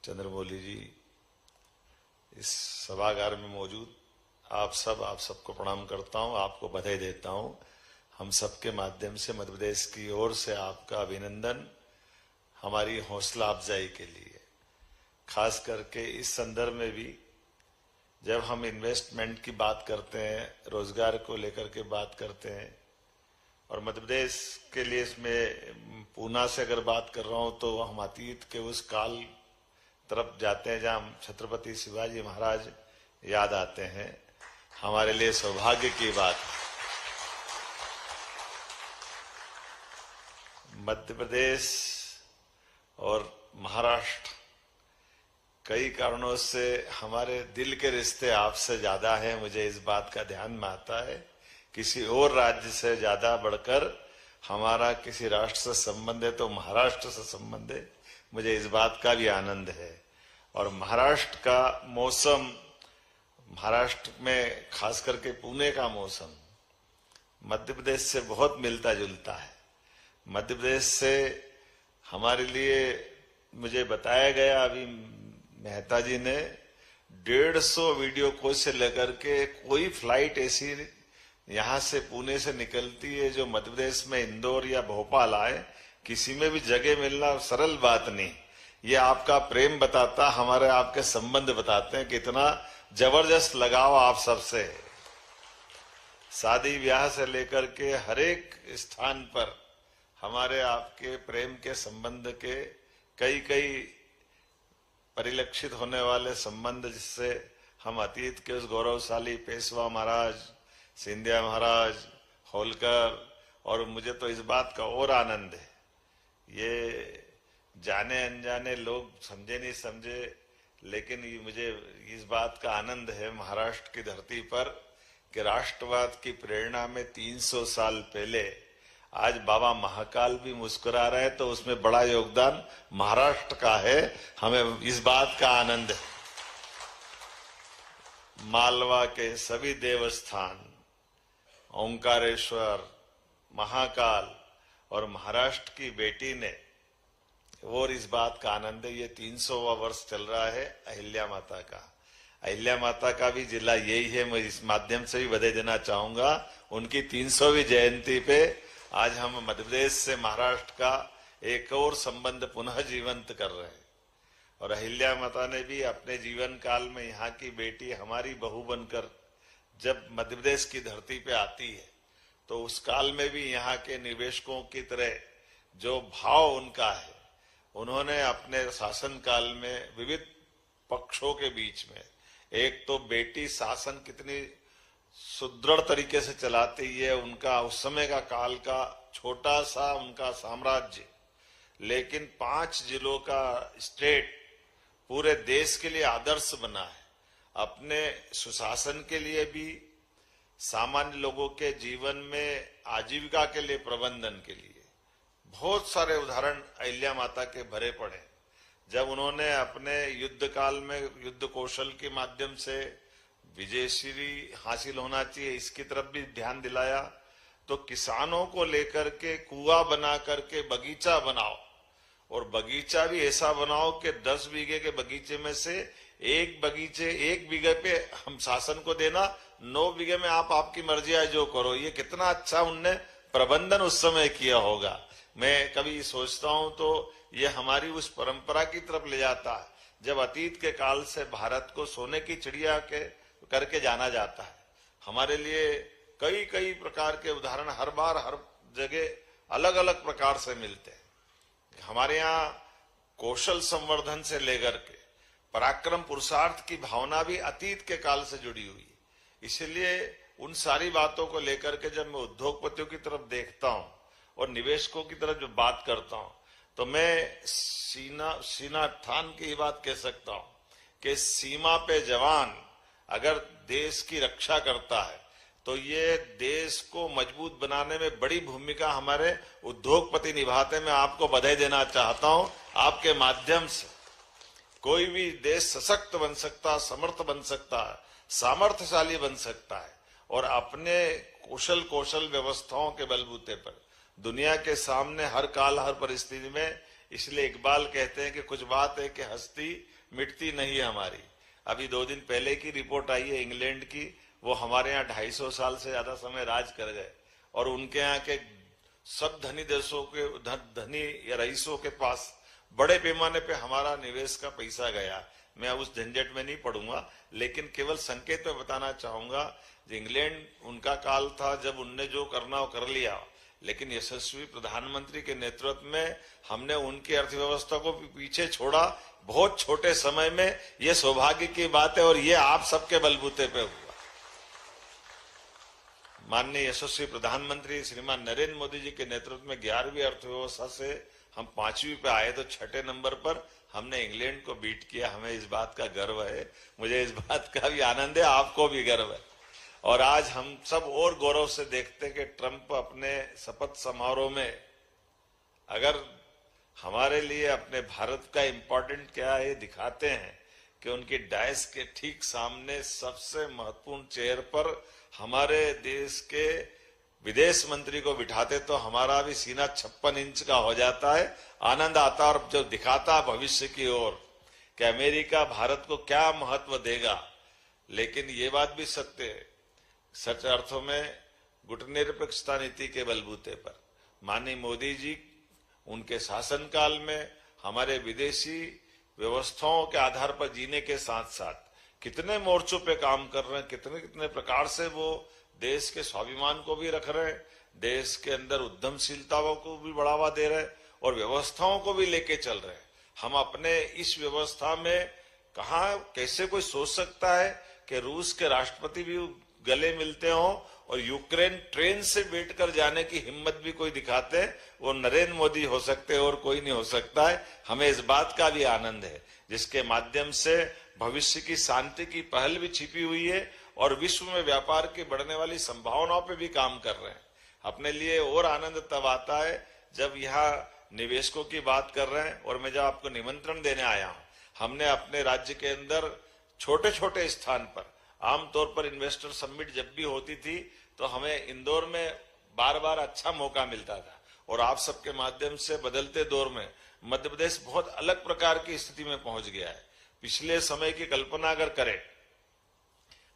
Speaker 8: चंद्रमौली जी, इस सभागार में मौजूद आप सबको प्रणाम करता हूं, आपको बधाई देता हूं. हम सबके माध्यम से मध्य प्रदेश की ओर से आपका अभिनंदन हमारी हौसला अफजाई के लिए. खास करके इस संदर्भ में भी जब हम इन्वेस्टमेंट की बात करते हैं, रोजगार को लेकर के बात करते हैं, और मध्य प्रदेश के लिए इसमें पूना से अगर बात कर रहा हूं तो हम अतीत के उस काल तरफ जाते हैं जहां छत्रपति शिवाजी महाराज याद आते हैं. हमारे लिए सौभाग्य की बात, मध्य प्रदेश और महाराष्ट्र कई कारणों से हमारे दिल के रिश्ते आपसे ज्यादा हैं. मुझे इस बात का ध्यान में आता है. किसी और राज्य से ज्यादा बढ़कर हमारा किसी राष्ट्र से संबंध है तो महाराष्ट्र से संबंध है. मुझे इस बात का भी आनंद है. और महाराष्ट्र का मौसम, महाराष्ट्र में खास करके पुणे का मौसम मध्य प्रदेश से बहुत मिलता जुलता है. मध्य प्रदेश से हमारे लिए मुझे बताया गया अभी मेहता जी ने 150 वीडियो कॉल से लेकर के कोई फ्लाइट ऐसी यहां से पुणे से निकलती है जो मध्य प्रदेश में इंदौर या भोपाल आए, किसी में भी जगह मिलना सरल बात नहीं. ये आपका प्रेम बताता, हमारे आपके संबंध बताते हैं कितना जबरदस्त लगाव आप सबसे. शादी ब्याह से लेकर के हर एक स्थान पर हमारे आपके प्रेम के संबंध के कई परिलक्षित होने वाले संबंध, जिससे हम अतीत के उस गौरवशाली पेशवा महाराज, सिंधिया महाराज, होलकर, और मुझे तो इस बात का और आनंद है, ये जाने अनजाने लोग समझे नहीं समझे, लेकिन मुझे इस बात का आनंद है महाराष्ट्र की धरती पर कि राष्ट्रवाद की प्रेरणा में 300 साल पहले आज बाबा महाकाल भी मुस्कुरा रहे हैं, तो उसमें बड़ा योगदान महाराष्ट्र का है. हमें इस बात का आनंद है. मालवा के सभी देवस्थान, ओंकारेश्वर, महाकाल और महाराष्ट्र की बेटी ने, और इस बात का आनंद है, ये 300वां वर्ष चल रहा है अहिल्या माता का. अहिल्या माता का भी जिला यही है. मैं इस माध्यम से भी बधाई देना चाहूंगा. उनकी 300वीं जयंती पे आज हम मध्य प्रदेश से महाराष्ट्र का एक और संबंध पुनः जीवंत कर रहे हैं। और अहिल्या माता ने भी अपने जीवन काल में यहाँ की बेटी हमारी बहू बनकर जब मध्य प्रदेश की धरती पे आती है तो उस काल में भी यहाँ के निवेशकों की तरह जो भाव उनका है, उन्होंने अपने शासन काल में विविध पक्षों के बीच में एक तो बेटी शासन कितनी सुदृढ़ तरीके से चलाती है, उनका उस समय का काल का छोटा सा उनका साम्राज्य, लेकिन 5 जिलों का स्टेट पूरे देश के लिए आदर्श बना है। अपने सुशासन के लिए भी, सामान्य लोगों के जीवन में आजीविका के लिए, प्रबंधन के लिए बहुत सारे उदाहरण अहिल्या माता के भरे पड़े। जब उन्होंने अपने युद्ध काल में युद्ध कौशल के माध्यम से विजयश्री हासिल होना चाहिए, इसकी तरफ भी ध्यान दिलाया, तो किसानों को लेकर के कुआं बना करके बगीचा बनाओ, और बगीचा भी ऐसा बनाओ कि 10 बीघे के बगीचे में से एक बीघे पे हम शासन को देना, 9 बीघे में आप आपकी मर्जी है जो करो। ये कितना अच्छा उनने प्रबंधन उस समय किया होगा। मैं कभी सोचता हूं तो ये हमारी उस परंपरा की तरफ ले जाता है जब अतीत के काल से भारत को सोने की चिड़िया के करके जाना जाता है। हमारे लिए कई कई प्रकार के उदाहरण हर बार हर जगह अलग अलग प्रकार से मिलते हैं। हमारे यहाँ कौशल संवर्धन से लेकर के पराक्रम पुरुषार्थ की भावना भी अतीत के काल से जुड़ी हुई है। इसलिए उन सारी बातों को लेकर के जब मैं उद्योगपतियों की तरफ देखता हूं और निवेशकों की तरफ जब बात करता हूं तो मैं सीना ठान की बात कह सकता हूं कि सीमा पे जवान अगर देश की रक्षा करता है तो ये देश को मजबूत बनाने में बड़ी भूमिका हमारे उद्योगपति निभाते। मैं आपको बधाई देना चाहता हूं। आपके माध्यम से कोई भी देश सशक्त बन सकता, समर्थ बन सकता है, सामर्थ्यशाली बन सकता है, और अपने कौशल व्यवस्थाओं के बलबूते पर दुनिया के सामने हर काल हर परिस्थिति में। इसलिए इकबाल कहते हैं कि कुछ बात है कि हस्ती मिटती नहीं है हमारी। अभी 2 दिन पहले की रिपोर्ट आई है इंग्लैंड की, वो हमारे यहाँ 250 साल से ज्यादा समय राज कर गए, और उनके यहाँ के सब धनी देशों के धनी या रईसों के पास बड़े पैमाने पे हमारा निवेश का पैसा गया। मैं उस झंझट में नहीं पड़ूंगा, लेकिन केवल संकेत में बताना चाहूंगा, इंग्लैंड उनका काल था जब उनने जो करना वो कर लिया, लेकिन यशस्वी प्रधानमंत्री के नेतृत्व में हमने उनकी अर्थव्यवस्था को पीछे छोड़ा बहुत छोटे समय में। ये सौभाग्य की बात है, और ये आप सबके बलबूते पे हुआ। माननीय यशस्वी प्रधानमंत्री श्रीमान नरेंद्र मोदी जी के नेतृत्व में 11वीं अर्थव्यवस्था से हम 5वीं पे आए, तो 6ठे नंबर पर हमने इंग्लैंड को बीट किया। हमें इस बात का गर्व है, मुझे इस बात का भी आनंद है, आपको भी गर्व है। और आज हम सब और गौरव से देखते हैं कि ट्रंप अपने शपथ समारोह में अगर हमारे लिए अपने भारत का इम्पोर्टेंट क्या है दिखाते हैं कि उनकी डायस के ठीक सामने सबसे महत्वपूर्ण चेयर पर हमारे देश के विदेश मंत्री को बिठाते तो हमारा भी सीना 56 इंच का हो जाता है। आनंद आता, और जो दिखाता भविष्य की ओर कि अमेरिका भारत को क्या महत्व देगा। लेकिन ये बात भी सत्य है, सच अर्थों में गुटनिरपेक्षता नीति के बलबूते पर माननीय मोदी जी उनके शासनकाल में हमारे विदेशी व्यवस्थाओं के आधार पर जीने के साथ साथ कितने मोर्चों पे काम कर रहे हैं, कितने प्रकार से वो देश के स्वाभिमान को भी रख रहे हैं, देश के अंदर उद्यमशीलताओं को भी बढ़ावा दे रहे हैं, और व्यवस्थाओं को भी लेके चल रहे हैं। हम अपने इस व्यवस्था में कहा कैसे कोई सोच सकता है कि रूस के राष्ट्रपति भी गले मिलते हों और यूक्रेन ट्रेन से बैठकर जाने की हिम्मत भी कोई दिखाते हैं, वो नरेंद्र मोदी हो सकते हैं और कोई नहीं हो सकता है। हमें इस बात का भी आनंद है जिसके माध्यम से भविष्य की शांति की पहल भी छिपी हुई है, और विश्व में व्यापार की बढ़ने वाली संभावनाओं पे भी काम कर रहे हैं। अपने लिए और आनंद तब आता है जब यहाँ निवेशकों की बात कर रहे हैं, और मैं जब आपको निमंत्रण देने आया हूं, हमने अपने राज्य के अंदर छोटे छोटे स्थान पर आमतौर पर इन्वेस्टर समिट जब भी होती थी तो हमें इंदौर में बार बार अच्छा मौका मिलता था, और आप सबके माध्यम से बदलते दौर में मध्य प्रदेश बहुत अलग प्रकार की स्थिति में पहुंच गया है। पिछले समय की कल्पना अगर करें,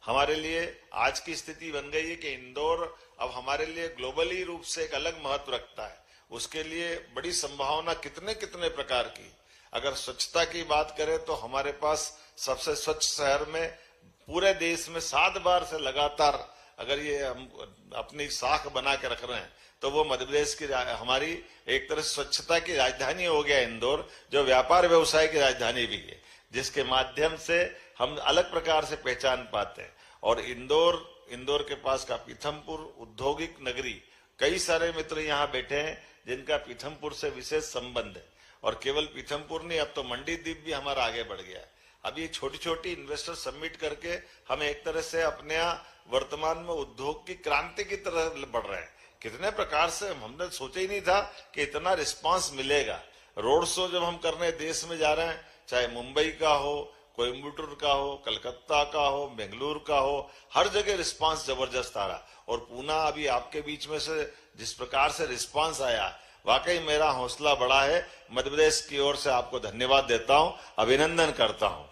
Speaker 8: हमारे लिए आज की स्थिति बन गई है कि इंदौर अब हमारे लिए ग्लोबली रूप से एक अलग महत्व रखता है। उसके लिए बड़ी संभावना कितने कितने प्रकार की। अगर स्वच्छता की बात करें तो हमारे पास सबसे स्वच्छ शहर में पूरे देश में 7 बार से लगातार अगर ये हम अपनी साख बना के रख रहे हैं तो वो मध्य प्रदेश की हमारी एक तरह स्वच्छता की राजधानी हो गया इंदौर, जो व्यापार व्यवसाय की राजधानी भी है, जिसके माध्यम से हम अलग प्रकार से पहचान पाते हैं। और इंदौर के पास का पीथमपुर औद्योगिक नगरी, कई सारे मित्र यहाँ बैठे हैं जिनका पीथमपुर से विशेष संबंध है। और केवल पीथमपुर नहीं, अब तो मंडी द्वीप भी हमारा आगे बढ़ गया है। अब ये छोटी छोटी इन्वेस्टर सबमिट करके हम एक तरह से अपने यहाँ वर्तमान में उद्योग की क्रांति की तरह बढ़ रहे हैं। कितने प्रकार से हमने सोचा ही नहीं था कि इतना रिस्पांस मिलेगा। रोड शो जब हम करने देश में जा रहे हैं, चाहे मुंबई का हो, कोयम्बटूर का हो, कलकत्ता का हो, बेंगलुरु का हो, हर जगह रिस्पांस जबरदस्त आ रहा। और पूना अभी आपके बीच में से जिस प्रकार से रिस्पांस आया, वाकई मेरा हौसला बढ़ा है। मध्य प्रदेश की ओर से आपको धन्यवाद देता हूं, अभिनंदन करता हूं।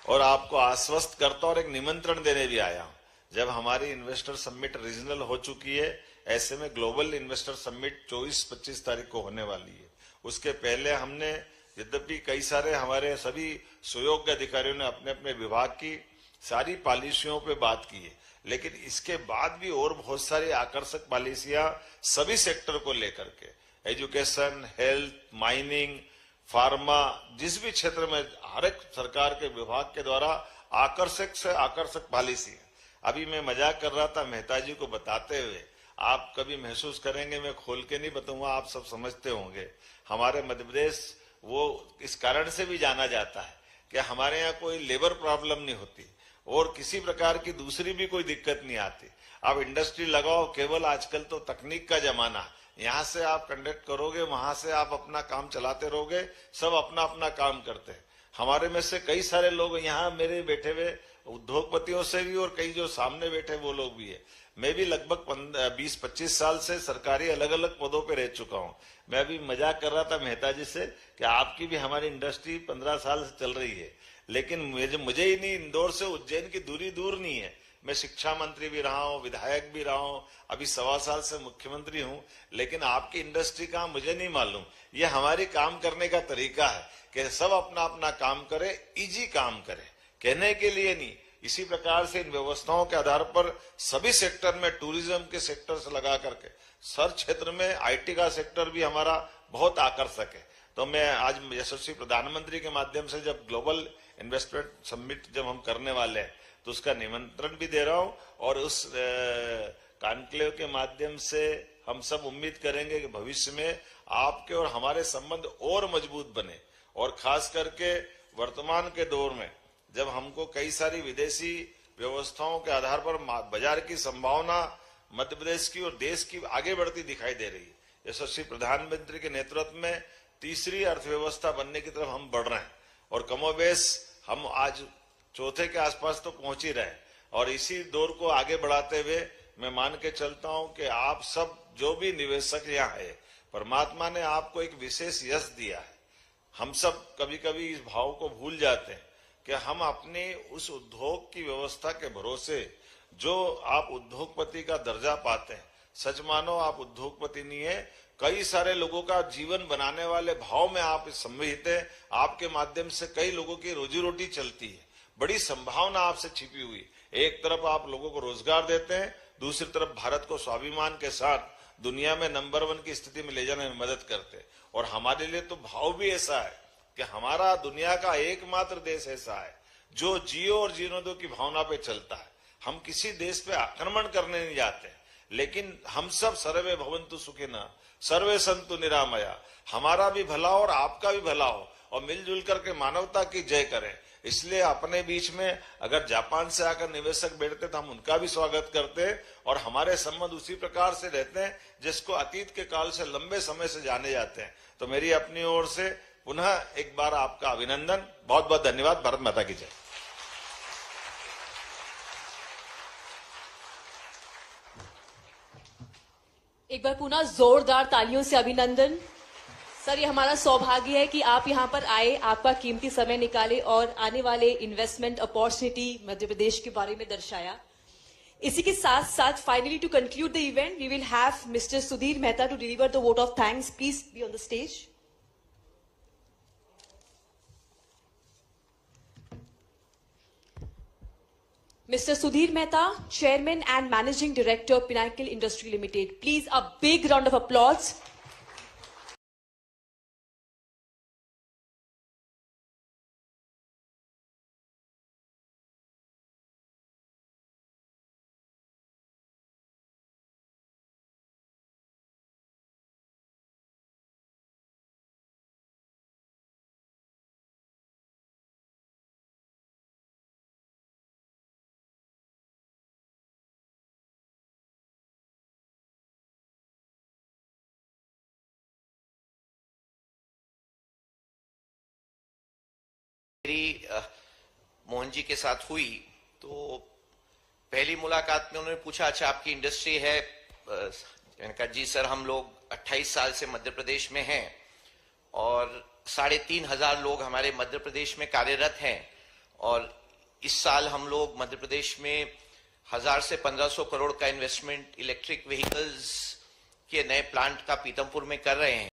Speaker 8: और आपको आश्वस्त करता और एक निमंत्रण देने भी आया हूं। जब हमारी इन्वेस्टर समिट रीजनल हो चुकी है, ऐसे में ग्लोबल इन्वेस्टर समिट 24-25 तारीख को होने वाली है। उसके पहले हमने, यद्यपि कई सारे हमारे सभी सुयोग्य अधिकारियों ने अपने अपने विभाग की सारी पॉलिसियों पे बात की है, लेकिन इसके बाद भी और बहुत सारी आकर्षक पॉलिसियां सभी सेक्टर को लेकर के, एजुकेशन, हेल्थ, माइनिंग, फार्मा, जिस भी क्षेत्र में हर एक सरकार के विभाग के द्वारा आकर्षक से आकर्षक पॉलिसी है। अभी मैं मजाक कर रहा था मेहता जी को बताते हुए, आप कभी महसूस करेंगे, मैं खोल के नहीं बताऊंगा, आप सब समझते होंगे। हमारे मध्य प्रदेश वो इस कारण से भी जाना जाता है कि हमारे यहाँ कोई लेबर प्रॉब्लम नहीं होती और किसी प्रकार की दूसरी भी कोई दिक्कत नहीं आती। आप इंडस्ट्री लगाओ, केवल आजकल तो तकनीक का जमाना, यहाँ से आप कंडक्ट करोगे, वहां से आप अपना काम चलाते रहोगे, सब अपना अपना काम करते हैं। हमारे में से कई सारे लोग यहाँ मेरे बैठे हुए उद्योगपतियों से भी, और कई जो सामने बैठे वो लोग भी है। मैं भी लगभग 20-25 साल से सरकारी अलग अलग पदों पे रह चुका हूँ। मैं अभी मजाक कर रहा था मेहता जी से कि आपकी भी हमारी इंडस्ट्री 15 साल से चल रही है, लेकिन मुझे ही नहीं, इंदौर से उज्जैन की दूरी दूर नहीं है। मैं शिक्षा मंत्री भी रहा हूँ, विधायक भी रहा हूँ, अभी 1.25 साल से मुख्यमंत्री हूँ, लेकिन आपकी इंडस्ट्री का मुझे नहीं मालूम। ये हमारी काम करने का तरीका है कि सब अपना अपना काम करे, इजी काम करे, कहने के लिए नहीं। इसी प्रकार से इन व्यवस्थाओं के आधार पर सभी सेक्टर में, टूरिज्म के सेक्टर से लगा करके हर क्षेत्र में, आईटी का सेक्टर भी हमारा बहुत आकर्षक है। तो मैं आज यशस्वी प्रधानमंत्री के माध्यम से जब ग्लोबल इन्वेस्टमेंट समिट जब हम करने वाले हैं तो उसका निमंत्रण भी दे रहा हूं, और उस कॉन्क्लेव के माध्यम से हम सब उम्मीद करेंगे कि भविष्य में आपके और हमारे संबंध और मजबूत बने। और खास करके वर्तमान के दौर में जब हमको कई सारी विदेशी व्यवस्थाओं के आधार पर बाजार की संभावना मध्य प्रदेश की और देश की आगे बढ़ती दिखाई दे रही है। यशस्वी प्रधानमंत्री के नेतृत्व में तीसरी अर्थव्यवस्था बनने की तरफ हम बढ़ रहे हैं, और कमोबेश हम आज चौथे के आसपास तो पहुंच ही रहे। और इसी दौर को आगे बढ़ाते हुए मैं मान के चलता हूं कि आप सब जो भी निवेशक यहाँ है, परमात्मा ने आपको एक विशेष यश दिया है। हम सब कभी कभी इस भाव को भूल जाते हैं कि हम अपने उस उद्योग की व्यवस्था के भरोसे जो आप उद्योगपति का दर्जा पाते हैं, सच मानो आप उद्योगपति नहीं है, कई सारे लोगों का जीवन बनाने वाले भाव में आप सम्मिलित हैं। आपके माध्यम से कई लोगों की रोजी रोटी चलती है, बड़ी संभावना आपसे छिपी हुई। एक तरफ आप लोगों को रोजगार देते हैं, दूसरी तरफ भारत को स्वाभिमान के साथ दुनिया में नंबर 1 की स्थिति में ले जाने में मदद करते हैं। और हमारे लिए तो भाव भी ऐसा है कि हमारा दुनिया का एकमात्र देश ऐसा है जो जियो और जीने दो की भावना पे चलता है। हम किसी देश पे आक्रमण करने नहीं जाते, लेकिन हम सब सर्वे भवन्तु सुखिनः सर्वे सन्तु निरामया, हमारा भी भला हो और आपका भी भला हो, और मिलजुल करके मानवता की जय करें। इसलिए अपने बीच में अगर जापान से आकर निवेशक बैठते तो हम उनका भी स्वागत करते हैं, और हमारे संबंध उसी प्रकार से रहते हैं जिसको अतीत के काल से लंबे समय से जाने जाते हैं। तो मेरी अपनी ओर से पुनः एक बार आपका अभिनंदन, बहुत बहुत धन्यवाद। भारत माता की जय।
Speaker 1: एक बार पुनः जोरदार तालियों से अभिनंदन सर, ये हमारा सौभाग्य है कि आप यहाँ पर आए, आपका कीमती समय निकाले और आने वाले इन्वेस्टमेंट अपॉर्चुनिटी मध्य प्रदेश के बारे में दर्शाया। इसी के साथ साथ finally to conclude the event we will have mister Sudhir Mehta to deliver the vote of thanks. Please be on the stage. Mr. Sudhir Mehta, Chairman and Managing Director, Pinnacle Industry Limited. Please, a big round of applause.
Speaker 9: मेरी मोहन जी के साथ हुई तो पहली मुलाकात में उन्होंने पूछा, अच्छा आपकी इंडस्ट्री है? मैंने कहा जी सर, हम लोग 28 साल से मध्य प्रदेश में हैं और 3,500 लोग हमारे मध्य प्रदेश में कार्यरत हैं और इस साल हम लोग मध्य प्रदेश में 1000 से 1500 करोड़ का इन्वेस्टमेंट इलेक्ट्रिक व्हीकल्स के नए प्लांट का पीतमपुर में कर रहे हैं।